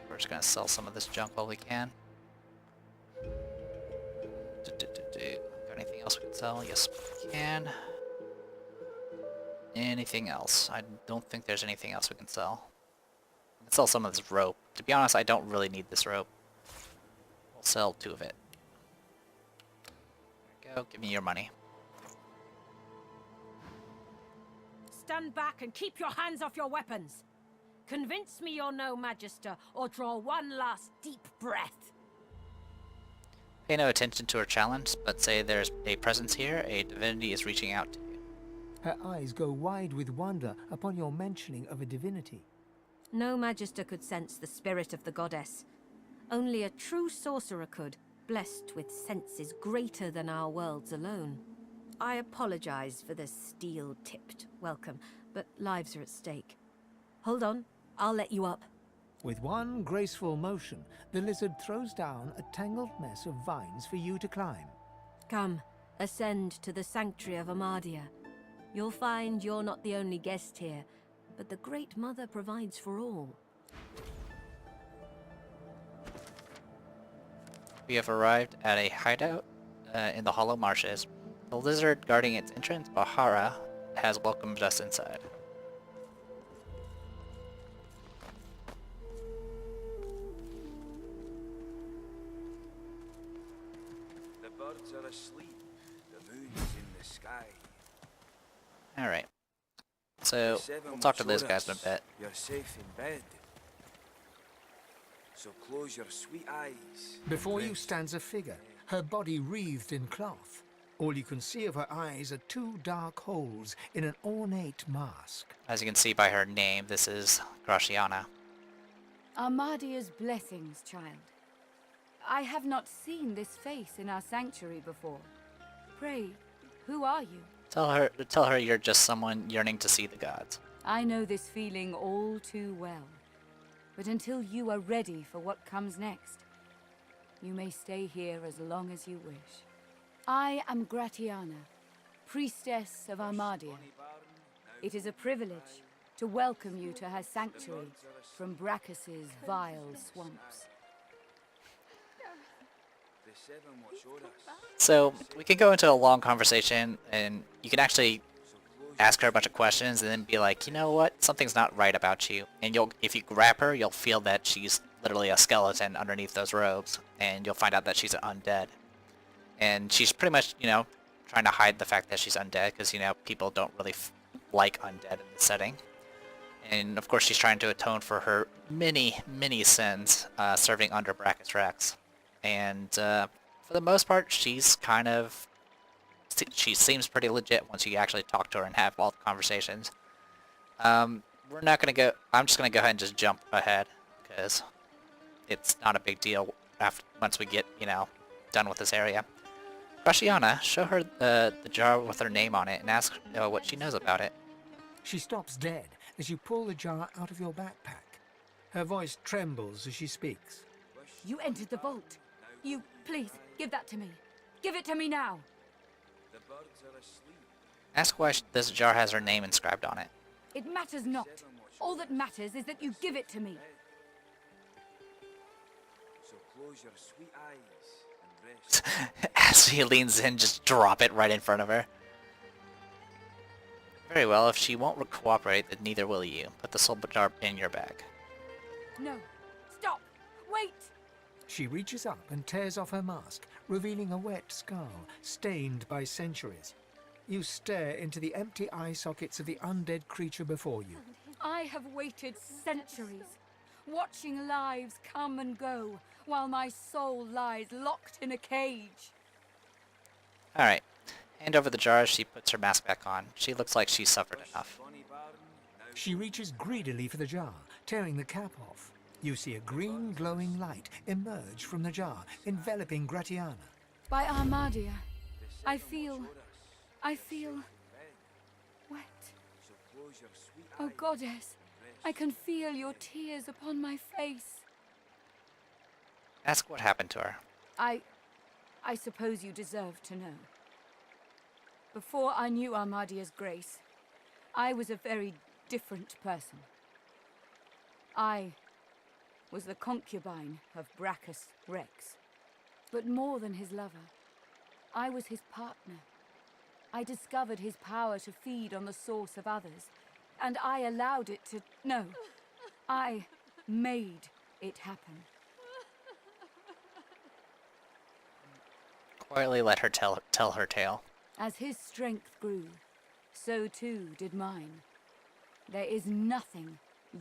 Speaker 1: We're just gonna sell some of this junk while we can. Got anything else we can sell? Yes, we can. Anything else? I don't think there's anything else we can sell. We can sell some of this rope. To be honest, I don't really need this rope. We'll sell 2 of it. There we go. Give me your money.
Speaker 10: Stand back and keep your hands off your weapons. Convince me you're no magister, or draw one last deep breath.
Speaker 1: Pay no attention to her challenge, but say there's a presence here, a divinity is reaching out to you.
Speaker 2: Her eyes go wide with wonder upon your mentioning of a divinity.
Speaker 10: No magister could sense the spirit of the goddess. Only a true sorcerer could, blessed with senses greater than our worlds alone. I apologize for the steel-tipped welcome, but lives are at stake. Hold on, I'll let you up.
Speaker 2: With one graceful motion, the lizard throws down a tangled mess of vines for you to climb.
Speaker 10: Come, ascend to the sanctuary of Amadia. You'll find you're not the only guest here, but the Great Mother provides for all.
Speaker 1: We have arrived at a hideout in the Hollow Marshes. The lizard guarding its entrance, Bahara, has welcomed us inside.
Speaker 6: The birds are asleep. The moon's in the sky.
Speaker 1: Alright. So, we'll talk to those guys in a bit.
Speaker 6: You're safe in bed. So close your sweet eyes.
Speaker 2: Before you stands a figure, her body wreathed in cloth. All you can see of her eyes are 2 dark holes in an ornate mask.
Speaker 1: As you can see by her name, this is Graciana.
Speaker 11: Amadia's blessings, child. I have not seen this face in our sanctuary before. Pray, who are you?
Speaker 1: Tell her you're just someone yearning to see the gods.
Speaker 11: I know this feeling all too well. But until you are ready for what comes next, you may stay here as long as you wish. I am Gratiana, priestess of Armadia. It is a privilege to welcome you to her sanctuary from Brachus's vile swamps.
Speaker 1: So we can go into a long conversation, and you can actually ask her a bunch of questions, and then be like, you know what, something's not right about you. And if you grab her, you'll feel that she's literally a skeleton underneath those robes, and you'll find out that she's undead. And she's pretty much, trying to hide the fact that she's undead, because, people don't really like undead in this setting. And of course she's trying to atone for her many, many sins serving under Brachus Rex. And for the most part, she seems pretty legit once you actually talk to her and have all the conversations. We're not going to go... I'm just going to go ahead and just jump ahead, because it's not a big deal once we get, done with this area. Gratiana, show her the jar with her name on it and ask what she knows about it.
Speaker 2: She stops dead as you pull the jar out of your backpack. Her voice trembles as she speaks.
Speaker 11: You entered the vault. Please, give that to me. Give it to me now.
Speaker 1: Ask why this jar has her name inscribed on it.
Speaker 11: It matters not. All that matters is that you give it to me.
Speaker 6: So close your sweet eyes and rest.
Speaker 1: As he leans in, just drop it right in front of her. Very well, if she won't cooperate, then neither will you. Put the soul jar in your bag.
Speaker 11: No. Stop! Wait!
Speaker 2: She reaches up and tears off her mask, revealing a wet skull, stained by centuries. You stare into the empty eye sockets of the undead creature before you.
Speaker 11: I have waited centuries, watching lives come and go, while my soul lies locked in a cage.
Speaker 1: Alright. Hand over the jar as she puts her mask back on. She looks like she's suffered enough.
Speaker 2: She reaches greedily for the jar, tearing the cap off. You see a green glowing light emerge from the jar, enveloping Gratiana.
Speaker 11: By Armadia, I feel wet. Oh, goddess, I can feel your tears upon my face.
Speaker 1: Ask what happened to her.
Speaker 11: I suppose you deserve to know. Before I knew Armadia's grace, I was a very different person. I was the concubine of Brachus Rex. But more than his lover, I was his partner. I discovered his power to feed on the source of others, and I allowed it to... No, I made it happen.
Speaker 1: Quietly let her tell her tale.
Speaker 11: As his strength grew, so too did mine. There is nothing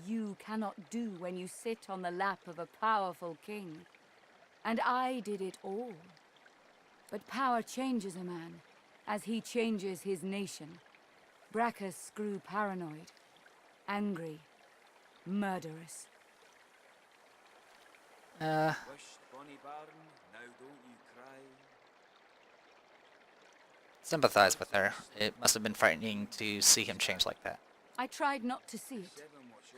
Speaker 11: you cannot do when you sit on the lap of a powerful king. And I did it all. But power changes a man, as he changes his nation. Brachus grew paranoid, angry, murderous.
Speaker 1: Sympathize with her. It must have been frightening to see him change like that.
Speaker 11: I tried not to see it.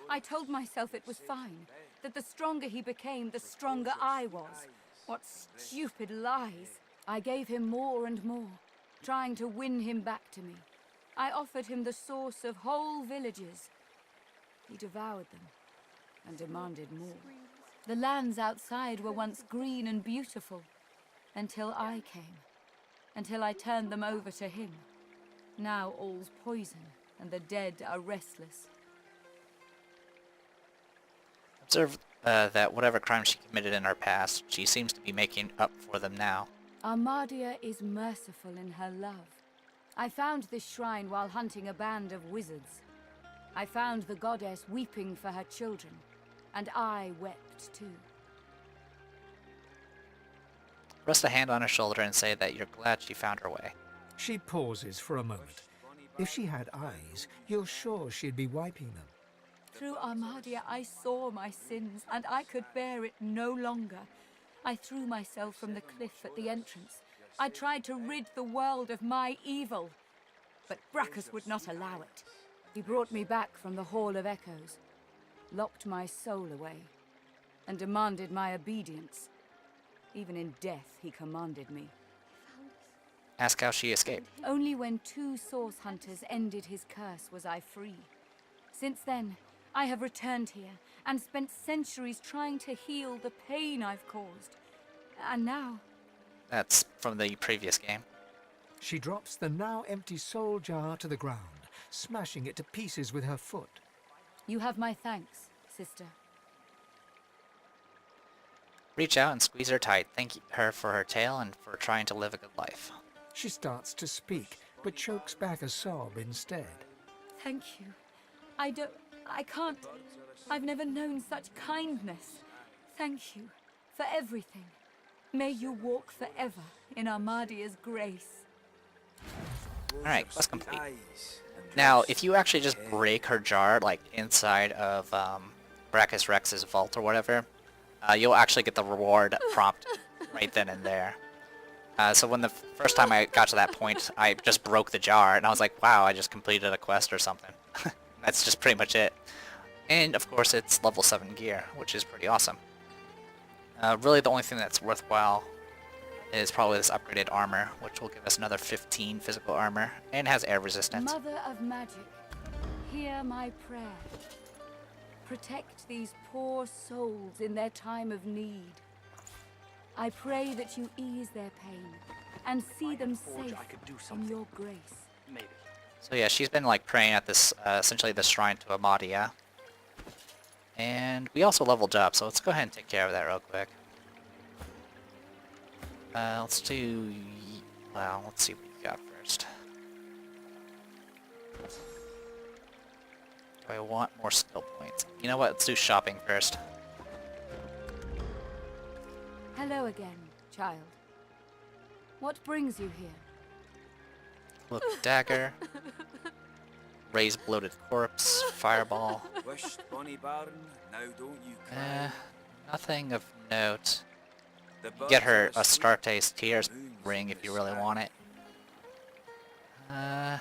Speaker 11: I told myself it was fine, that the stronger he became, the stronger I was. What stupid lies. I gave him more and more, trying to win him back to me. I offered him the source of whole villages. He devoured them and demanded more. The lands outside were once green and beautiful, until I came. Until I turned them over to him. Now all's poison, and the dead are restless.
Speaker 1: Observe that whatever crimes she committed in her past, she seems to be making up for them now.
Speaker 11: Armadia is merciful in her love. I found this shrine while hunting a band of wizards. I found the goddess weeping for her children, and I wept too.
Speaker 1: Rest a hand on her shoulder and say that you're glad she found her way.
Speaker 2: She pauses for a moment. If she had eyes, you're sure she'd be wiping them.
Speaker 11: Through Armadia, I saw my sins, and I could bear it no longer. I threw myself from the cliff at the entrance. I tried to rid the world of my evil. But Brachus would not allow it. He brought me back from the Hall of Echoes, locked my soul away, and demanded my obedience. Even in death, he commanded me.
Speaker 1: Ask how she escaped.
Speaker 11: Only when 2 source hunters ended his curse was I free. Since then, I have returned here and spent centuries trying to heal the pain I've caused. And now,
Speaker 1: That's from the previous game.
Speaker 2: She drops the now empty soul jar to the ground, smashing it to pieces with her foot.
Speaker 11: You have my thanks, sister.
Speaker 1: Reach out and squeeze her tight. Thank her for her tale and for trying to live a good life.
Speaker 2: She starts to speak, but chokes back a sob instead.
Speaker 11: Thank you. I can't. I've never known such kindness. Thank you for everything. May you walk forever in Armadia's grace.
Speaker 1: Alright, quest complete. Now, if you actually just break her jar, like inside of Brachus Rex's vault or whatever, you'll actually get the reward prompt right then and there. So when the first time I got to that point, I just broke the jar, and I was like, wow, I just completed a quest or something. That's just pretty much it. And, of course, it's level 7 gear, which is pretty awesome. Really, the only thing that's worthwhile is probably this upgraded armor, which will give us another 15 physical armor, and has air resistance.
Speaker 11: Mother of magic, hear my prayer. Protect these poor souls in their time of need. I pray that you ease their pain and see them safe in your grace.
Speaker 1: So yeah, she's been like praying at this, essentially the shrine to Amadia. And we also leveled up, so let's go ahead and take care of that real quick. Let's do... well, let's see what we got first. Do I want more skill points? You know what, let's do shopping first.
Speaker 11: Hello again, child. What brings you here?
Speaker 1: Look, dagger. Raise bloated corpse. Fireball. Nothing of note. Get her Astarte's Tears ring if you really want it. Yeah,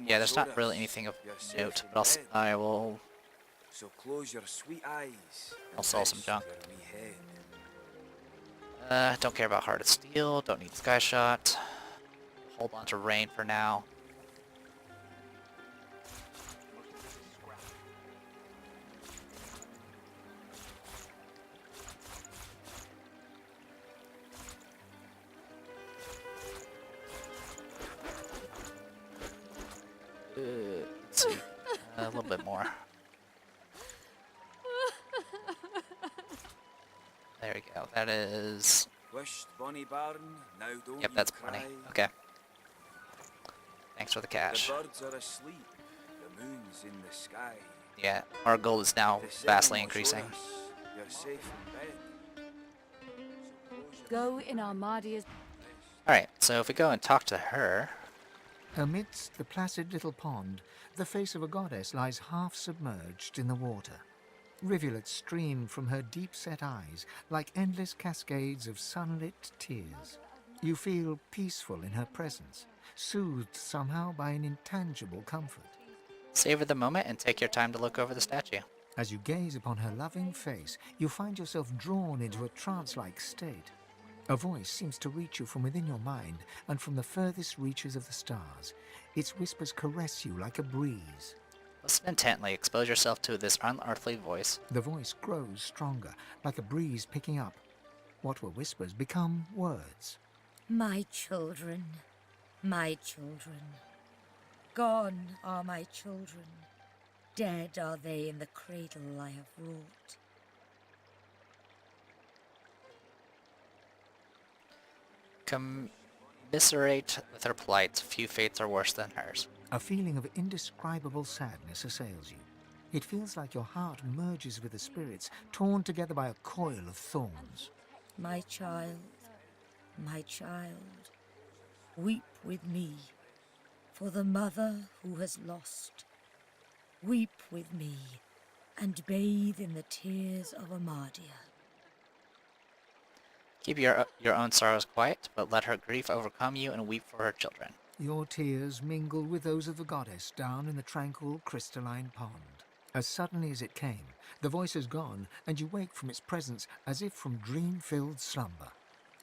Speaker 1: there's not really anything of note, but I will... I'll sell some junk. Don't care about Heart of Steel, don't need Sky Shot. Hold on to Rain for now. Let's see. A little bit more. There we go. That is... yep, that's plenty. Okay. Thanks for the cash.
Speaker 6: The birds are asleep. The moon's in the sky.
Speaker 1: Yeah, our goal is now vastly increasing.
Speaker 6: You're safe in bed.
Speaker 11: Go in Armadia's...
Speaker 1: Alright, so if we go and talk to her...
Speaker 2: Amidst the placid little pond, the face of a goddess lies half submerged in the water. Rivulets stream from her deep-set eyes like endless cascades of sunlit tears. You feel peaceful in her presence, soothed somehow by an intangible comfort.
Speaker 1: Savor the moment and take your time to look over the statue.
Speaker 2: As you gaze upon her loving face, you find yourself drawn into a trance-like state. A voice seems to reach you from within your mind and from the furthest reaches of the stars. Its whispers caress you like a breeze.
Speaker 1: Listen intently, expose yourself to this unearthly voice.
Speaker 2: The voice grows stronger, like a breeze picking up. What were whispers become words.
Speaker 12: My children, my children. Gone are my children. Dead are they in the cradle I have wrought.
Speaker 1: Commiserate with her plight. Few fates are worse than hers.
Speaker 2: A feeling of indescribable sadness assails you. It feels like your heart merges with the spirits, torn together by a coil of thorns.
Speaker 12: My child, weep with me for the mother who has lost. Weep with me and bathe in the tears of Amadia.
Speaker 1: Keep your own sorrows quiet, but let her grief overcome you and weep for her children.
Speaker 2: Your tears mingle with those of the goddess down in the tranquil crystalline pond. As suddenly as it came, the voice is gone, and you wake from its presence as if from dream-filled slumber.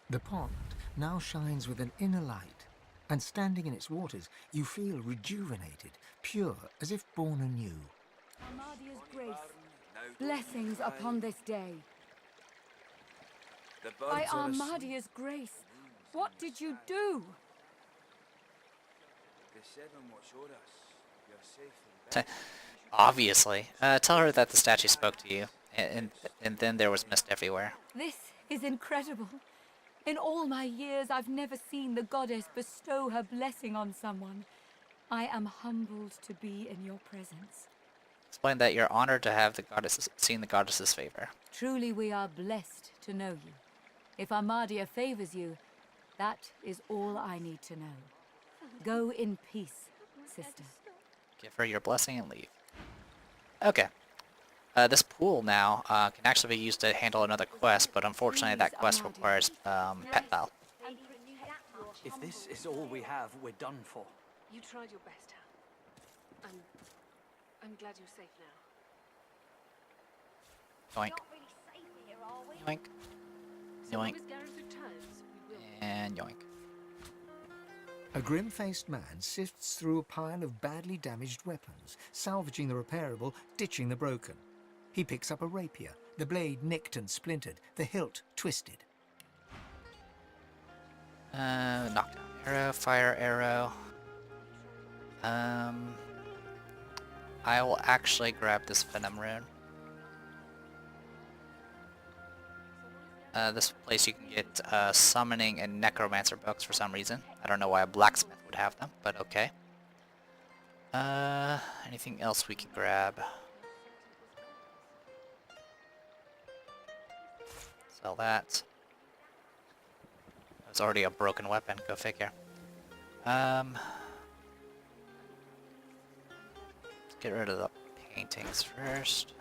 Speaker 2: The pond now shines with an inner light, and standing in its waters, you feel rejuvenated, pure, as if born anew.
Speaker 11: Armadia's grace, blessings upon this day. By Armadia's grace, What did you do?
Speaker 6: The seven watch us. You're safe in
Speaker 1: Obviously. Tell her that the statue spoke to you, and then there was mist everywhere.
Speaker 11: This is incredible. In all my years, I've never seen the goddess bestow her blessing on someone. I am humbled to be in your presence.
Speaker 1: Explain that you're honored to have seen the goddess's favor.
Speaker 11: Truly we are blessed to know you. If Armadia favors you, that is all I need to know. Go in peace, sister.
Speaker 1: Give her your blessing and leave. Okay. This pool now can actually be used to handle another quest, but unfortunately that quest requires pet val.
Speaker 13: If this is all we have, we're done for.
Speaker 4: You tried your best, Hal. I'm glad you're safe now.
Speaker 1: Yoink. Yoink.
Speaker 4: So long
Speaker 1: Yoink.
Speaker 4: as Gareth returns, we will.
Speaker 1: And yoink.
Speaker 2: A grim-faced man sifts through a pile of badly damaged weapons, salvaging the repairable, ditching the broken. He picks up a rapier, the blade nicked and splintered, the hilt twisted.
Speaker 1: Knockdown arrow, fire arrow. I will actually grab this venom rune. This place you can get summoning and necromancer books for some reason. I don't know why a blacksmith would have them, but okay. Anything else we can grab? Sell that. There's already a broken weapon, go figure. Let's get rid of the paintings first.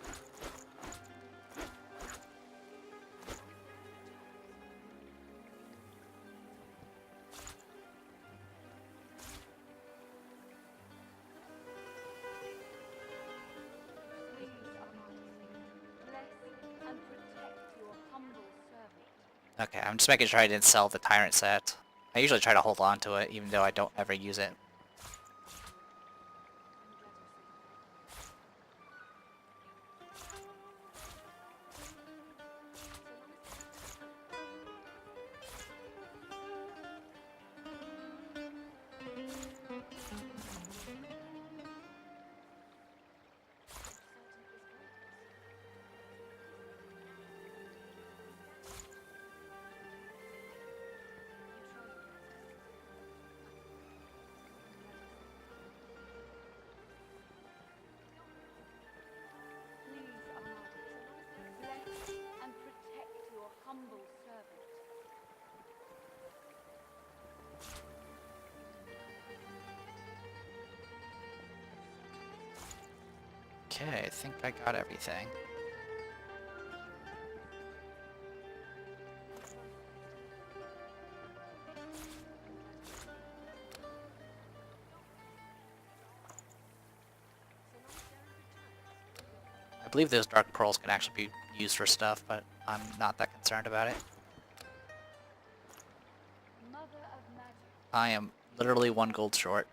Speaker 1: Okay, I'm just making sure I didn't sell the Tyrant set. I usually try to hold on to it, even though I don't ever use it. Okay, I think I got everything. I believe those dark pearls can actually be used for stuff, but I'm not that concerned about it. I am literally 1 gold short.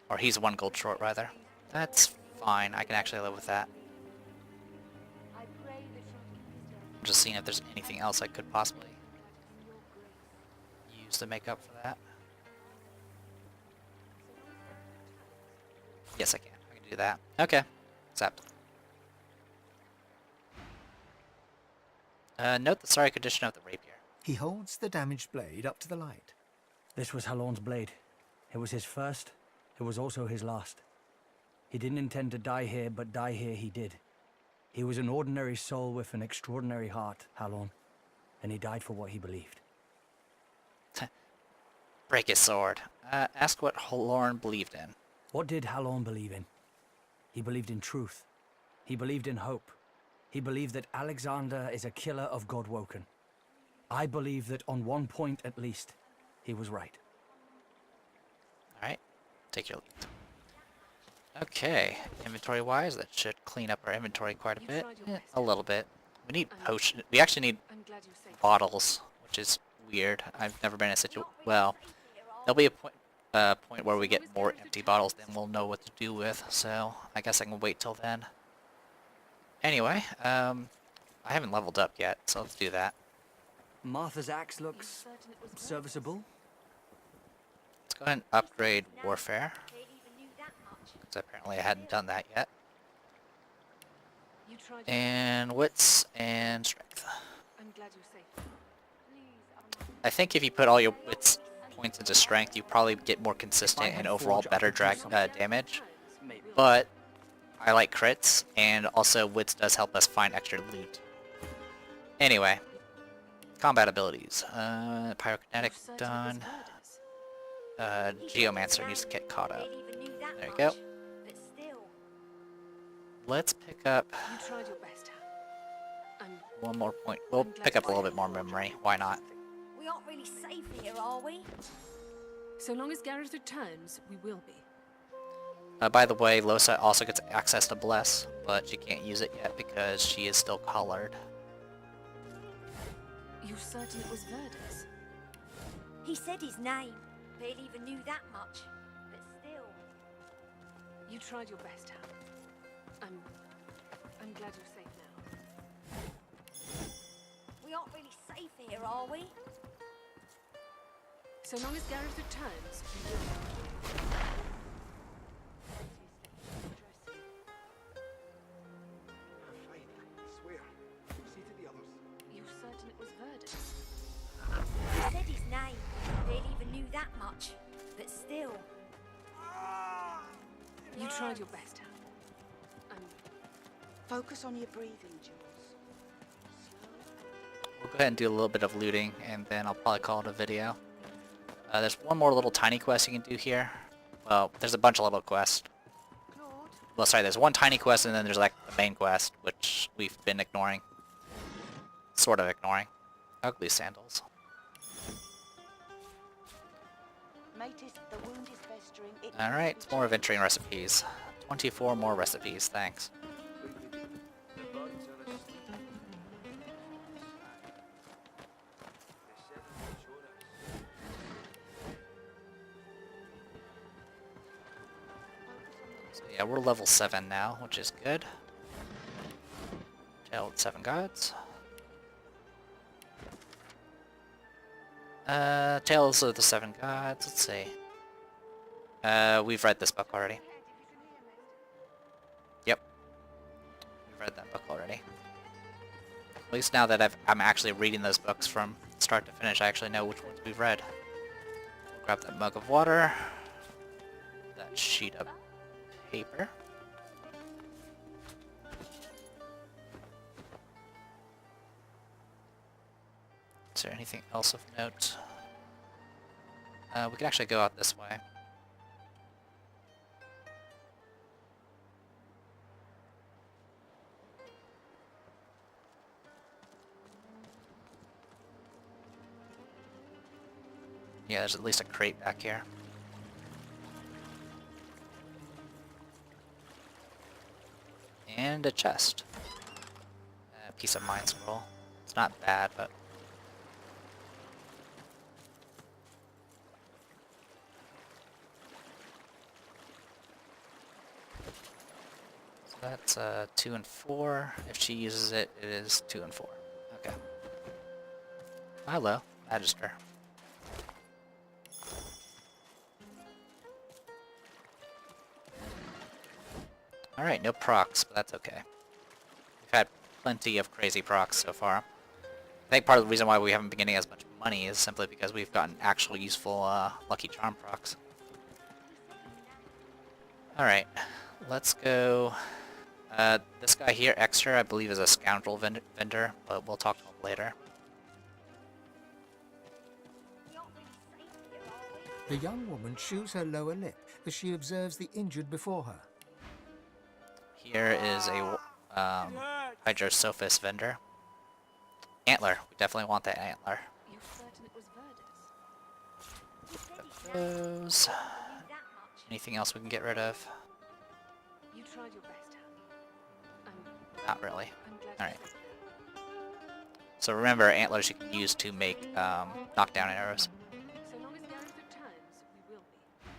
Speaker 1: Or he's 1 gold short, rather. That's fine, I can actually live with that. I'm just seeing if there's anything else I could possibly use to make up for that. Yes, I can. I can do that. Okay. Accept. Note the sorry condition of the rapier.
Speaker 2: He holds the damaged blade up to the light.
Speaker 13: This was Halorn's blade. It was his first. It was also his last. He didn't intend to die here, but die here he did. He was an ordinary soul with an extraordinary heart, Halorn, and he died for what he believed.
Speaker 1: Break his sword. Ask what Halorn believed in.
Speaker 13: What did Halorn believe in? He believed in truth. He believed in hope. He believed that Alexander is a killer of Godwoken. I believe that on one point at least, he was right.
Speaker 1: Alright, take your lead. Okay, inventory-wise, that should clean up our inventory quite a bit. A little bit. We need potion. We actually need bottles, which is weird. I've never been in a situation. Well, there'll be a point where we get more empty bottles, then we'll know what to do with. So I guess I can wait till then. Anyway, I haven't leveled up yet, so let's do that.
Speaker 13: Martha's axe looks serviceable.
Speaker 1: Let's go ahead and upgrade warfare. Because apparently I hadn't done that yet. And wits and strength. I think if you put all your wits points into strength, you probably get more consistent and overall better damage. But I like crits, and also wits does help us find extra loot. Anyway, combat abilities. Pyrokinetic done. Geomancer needs to get caught up. There you go. Let's pick up one more point. We'll pick up a little bit more memory. Why not?
Speaker 5: We aren't really safe here, are we?
Speaker 4: So long as Gareth returns, we will be.
Speaker 1: By the way, Loshe also gets access to Bless, but she can't use it yet because she is still collared.
Speaker 4: You certain it was Verdes?
Speaker 5: He said his name. Barely even knew that much. But still.
Speaker 4: You tried your best, Hal. I'm glad you're safe now.
Speaker 5: We aren't really safe here, are we?
Speaker 4: So long as Gareth returns, we will be. You certain it was Verdes?
Speaker 5: He said his name. Barely even knew that much. But still.
Speaker 4: You tried your best, Hal.
Speaker 14: Focus on your breathing, Jules.
Speaker 1: We'll go ahead and do a little bit of looting, and then I'll probably call it a video. There's one more little tiny quest you can do here. Well, there's a bunch of little quests. Well, sorry, there's one tiny quest, and then there's like the main quest, which we've been ignoring. Sort of ignoring. Ugly sandals. Alright, more adventuring recipes. 24 more recipes, thanks. So yeah, we're level 7 now, which is good. Tale with 7 gods. Tales of the 7 gods, let's see. We've read this book already. Yep. We've read that book already. At least now that I'm actually reading those books from start to finish, I actually know which ones we've read. We'll grab that mug of water. That sheet of paper. Is there anything else of note? We can actually go out this way. Yeah, there's at least a crate back here. And a chest. A piece of mind scroll. It's not bad, but... So that's 2 and 4. If she uses it, it is 2 and 4. Okay. Hello, Magister. Alright, no procs, but that's okay. We've had plenty of crazy procs so far. I think part of the reason why we haven't been getting as much money is simply because we've gotten actual useful Lucky Charm procs. Alright, let's go... this guy here, Extra, I believe is a scoundrel vendor, but we'll talk to him later.
Speaker 2: The young woman chews her lower lip as she observes the injured before her.
Speaker 1: Here is a Hydrosophis vendor. Antler. We definitely want that antler.
Speaker 4: You certain it was Verdes?
Speaker 1: Those. Anything else we can get rid of?
Speaker 4: You tried your best, Hal.
Speaker 1: Not really. Alright. So remember, antlers you can use to make knockdown arrows.
Speaker 4: So long as Gareth returns, we will be.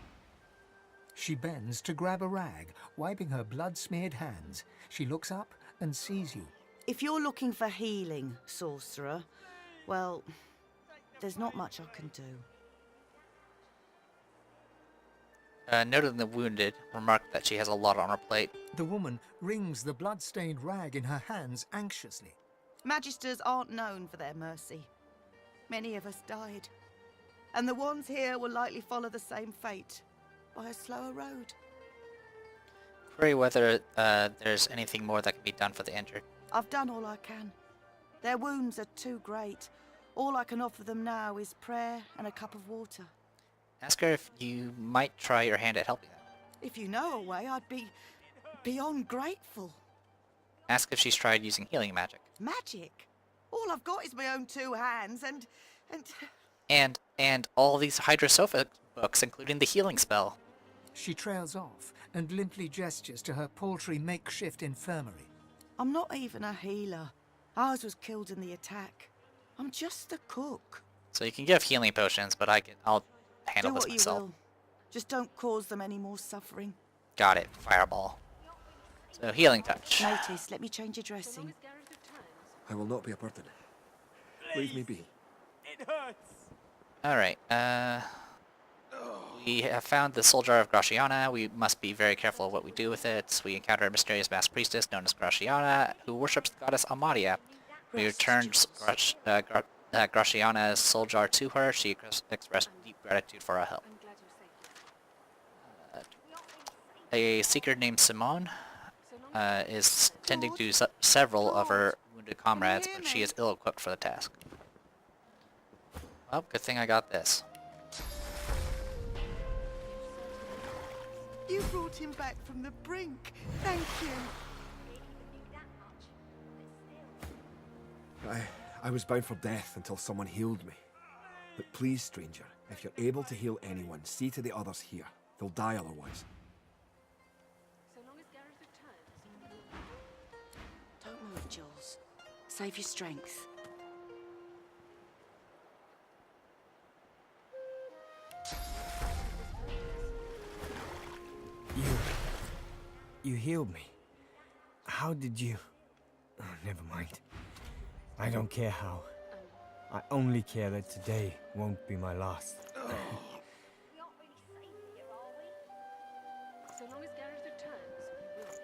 Speaker 2: She bends to grab a rag, wiping her blood-smeared hands. She looks up and sees you.
Speaker 14: If you're looking for healing, sorcerer, Well, there's not much I can do.
Speaker 1: Noting the wounded, remark that she has a lot on her plate.
Speaker 2: The woman wrings the blood-stained rag in her hands anxiously.
Speaker 14: Magisters aren't known for their mercy. Many of us died. And the ones here will likely follow the same fate, by a slower road.
Speaker 1: Query whether there's anything more that can be done for the injured.
Speaker 14: I've done all I can. Their wounds are too great. All I can offer them now is prayer and a cup of water.
Speaker 1: Ask her if you might try your hand at helping them.
Speaker 14: If you know a way, I'd be beyond grateful.
Speaker 1: Ask if she's tried using healing magic.
Speaker 14: Magic? All I've got is my own 2 hands and...
Speaker 1: And all these Hydrosophic books, including the healing spell.
Speaker 2: She trails off and limply gestures to her paltry makeshift infirmary.
Speaker 14: I'm not even a healer. Ours was killed in the attack. I'm just a cook.
Speaker 1: So you can give healing potions, but I'll handle this myself.
Speaker 14: Do what you will. Just don't cause them any more suffering.
Speaker 1: Got it. Fireball. So healing touch.
Speaker 14: Notice, let me change your dressing.
Speaker 15: I will not be a burden. Leave me be.
Speaker 9: It hurts.
Speaker 1: Alright, we have found the soul jar of Graciana. We must be very careful of what we do with it. We encounter a mysterious masked priestess known as Graciana, who worships the goddess Amadia. We returned Graciana's soul jar to her. She expressed deep gratitude for our help. A seeker named Simone is tending to several of her wounded comrades, but she is ill-equipped for the task. Well, good thing I got this.
Speaker 14: You brought him back from the brink. Thank you.
Speaker 15: I was bound for death until someone healed me. But please, stranger, if you're able to heal anyone, see to the others here. They'll die otherwise.
Speaker 14: Don't move, Jules. Save your strength.
Speaker 8: You healed me. How did you... Oh, never mind. I don't care how. I only care that today won't be my last.
Speaker 4: So long as Gareth returns, we will.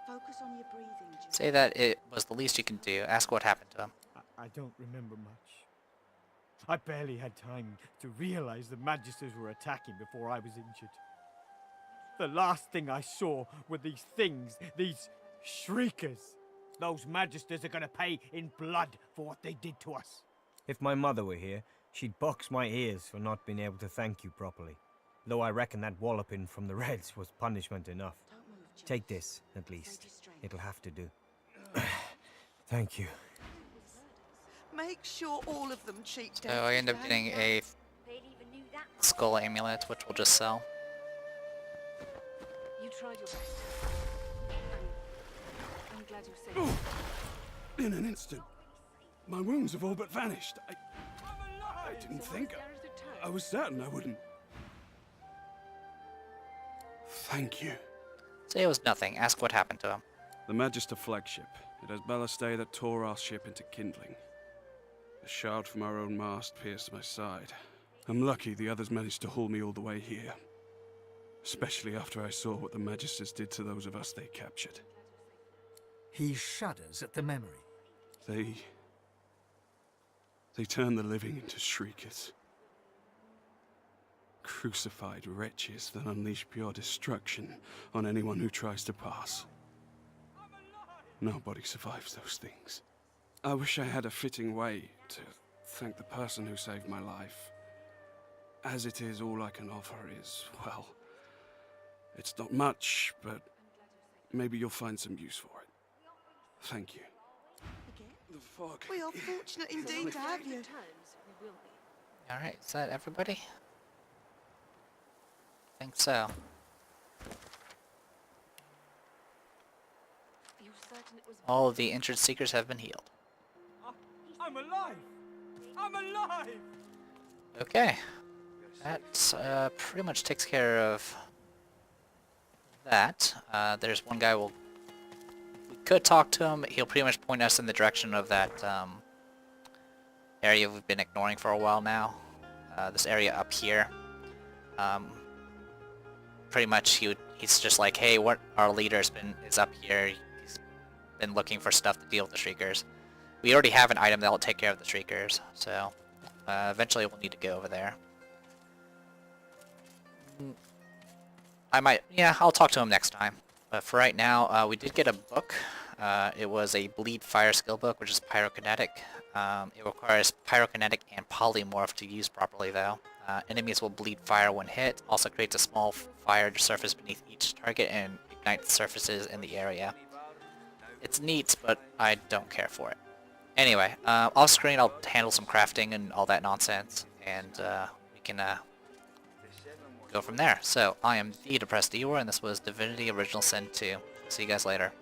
Speaker 14: Focus on your breathing, Jules.
Speaker 1: Say that it was the least you can do. Ask what happened to him.
Speaker 9: I don't remember much. I barely had time to realize the Magisters were attacking before I was injured. The last thing I saw were these things, these shriekers. Those Magisters are gonna pay in blood for what they did to us.
Speaker 8: If my mother were here, she'd box my ears for not being able to thank you properly. Though I reckon that walloping from the Reds was punishment enough. Take this, at least. It'll have to do. Thank you.
Speaker 14: Make sure all of them cheat
Speaker 1: So I end up getting a skull amulet, which we'll just sell.
Speaker 4: You tried your best. I'm glad you're safe.
Speaker 3: In an instant. My wounds have all but vanished. I didn't think. I was certain I wouldn't. Thank you.
Speaker 1: Say it was nothing. Ask what happened to him.
Speaker 16: The Magister flagship. It has ballastay that tore our ship into kindling. A shard from our own mast pierced my side. I'm lucky the others managed to haul me all the way here. Especially after I saw what the Magisters did to those of us they captured.
Speaker 2: He shudders at the memory.
Speaker 16: They turned the living into shriekers. Crucified wretches that unleash pure destruction on anyone who tries to pass. Nobody survives those things. I wish I had a fitting way to thank the person who saved my life. As it is, all I can offer is, well, it's not much, but maybe you'll find some use for it. Thank you. The fog.
Speaker 14: We are fortunate indeed to have you.
Speaker 1: Alright, is that everybody? I think so. All of the injured seekers have been healed.
Speaker 9: I'm alive! I'm alive!
Speaker 1: Okay. That pretty much takes care of that. There's one guy we'll could talk to him. He'll pretty much point us in the direction of that area we've been ignoring for a while now. This area up here. Pretty much he's just like, hey, what our leader is up here. He's been looking for stuff to deal with the Shriekers. We already have an item that will take care of the Shriekers, so eventually we'll need to go over there. I'll talk to him next time. But for right now, we did get a book. It was a Bleed Fire skill book, which is pyrokinetic. It requires pyrokinetic and polymorph to use properly, though. Enemies will bleed fire when hit. Also creates a small fire surface beneath each target and ignites surfaces in the area. It's neat, but I don't care for it. Anyway, off screen I'll handle some crafting and all that nonsense, and we can go from there. So, I am the Depressed Eeyore, and this was Divinity Original Sin 2. See you guys later.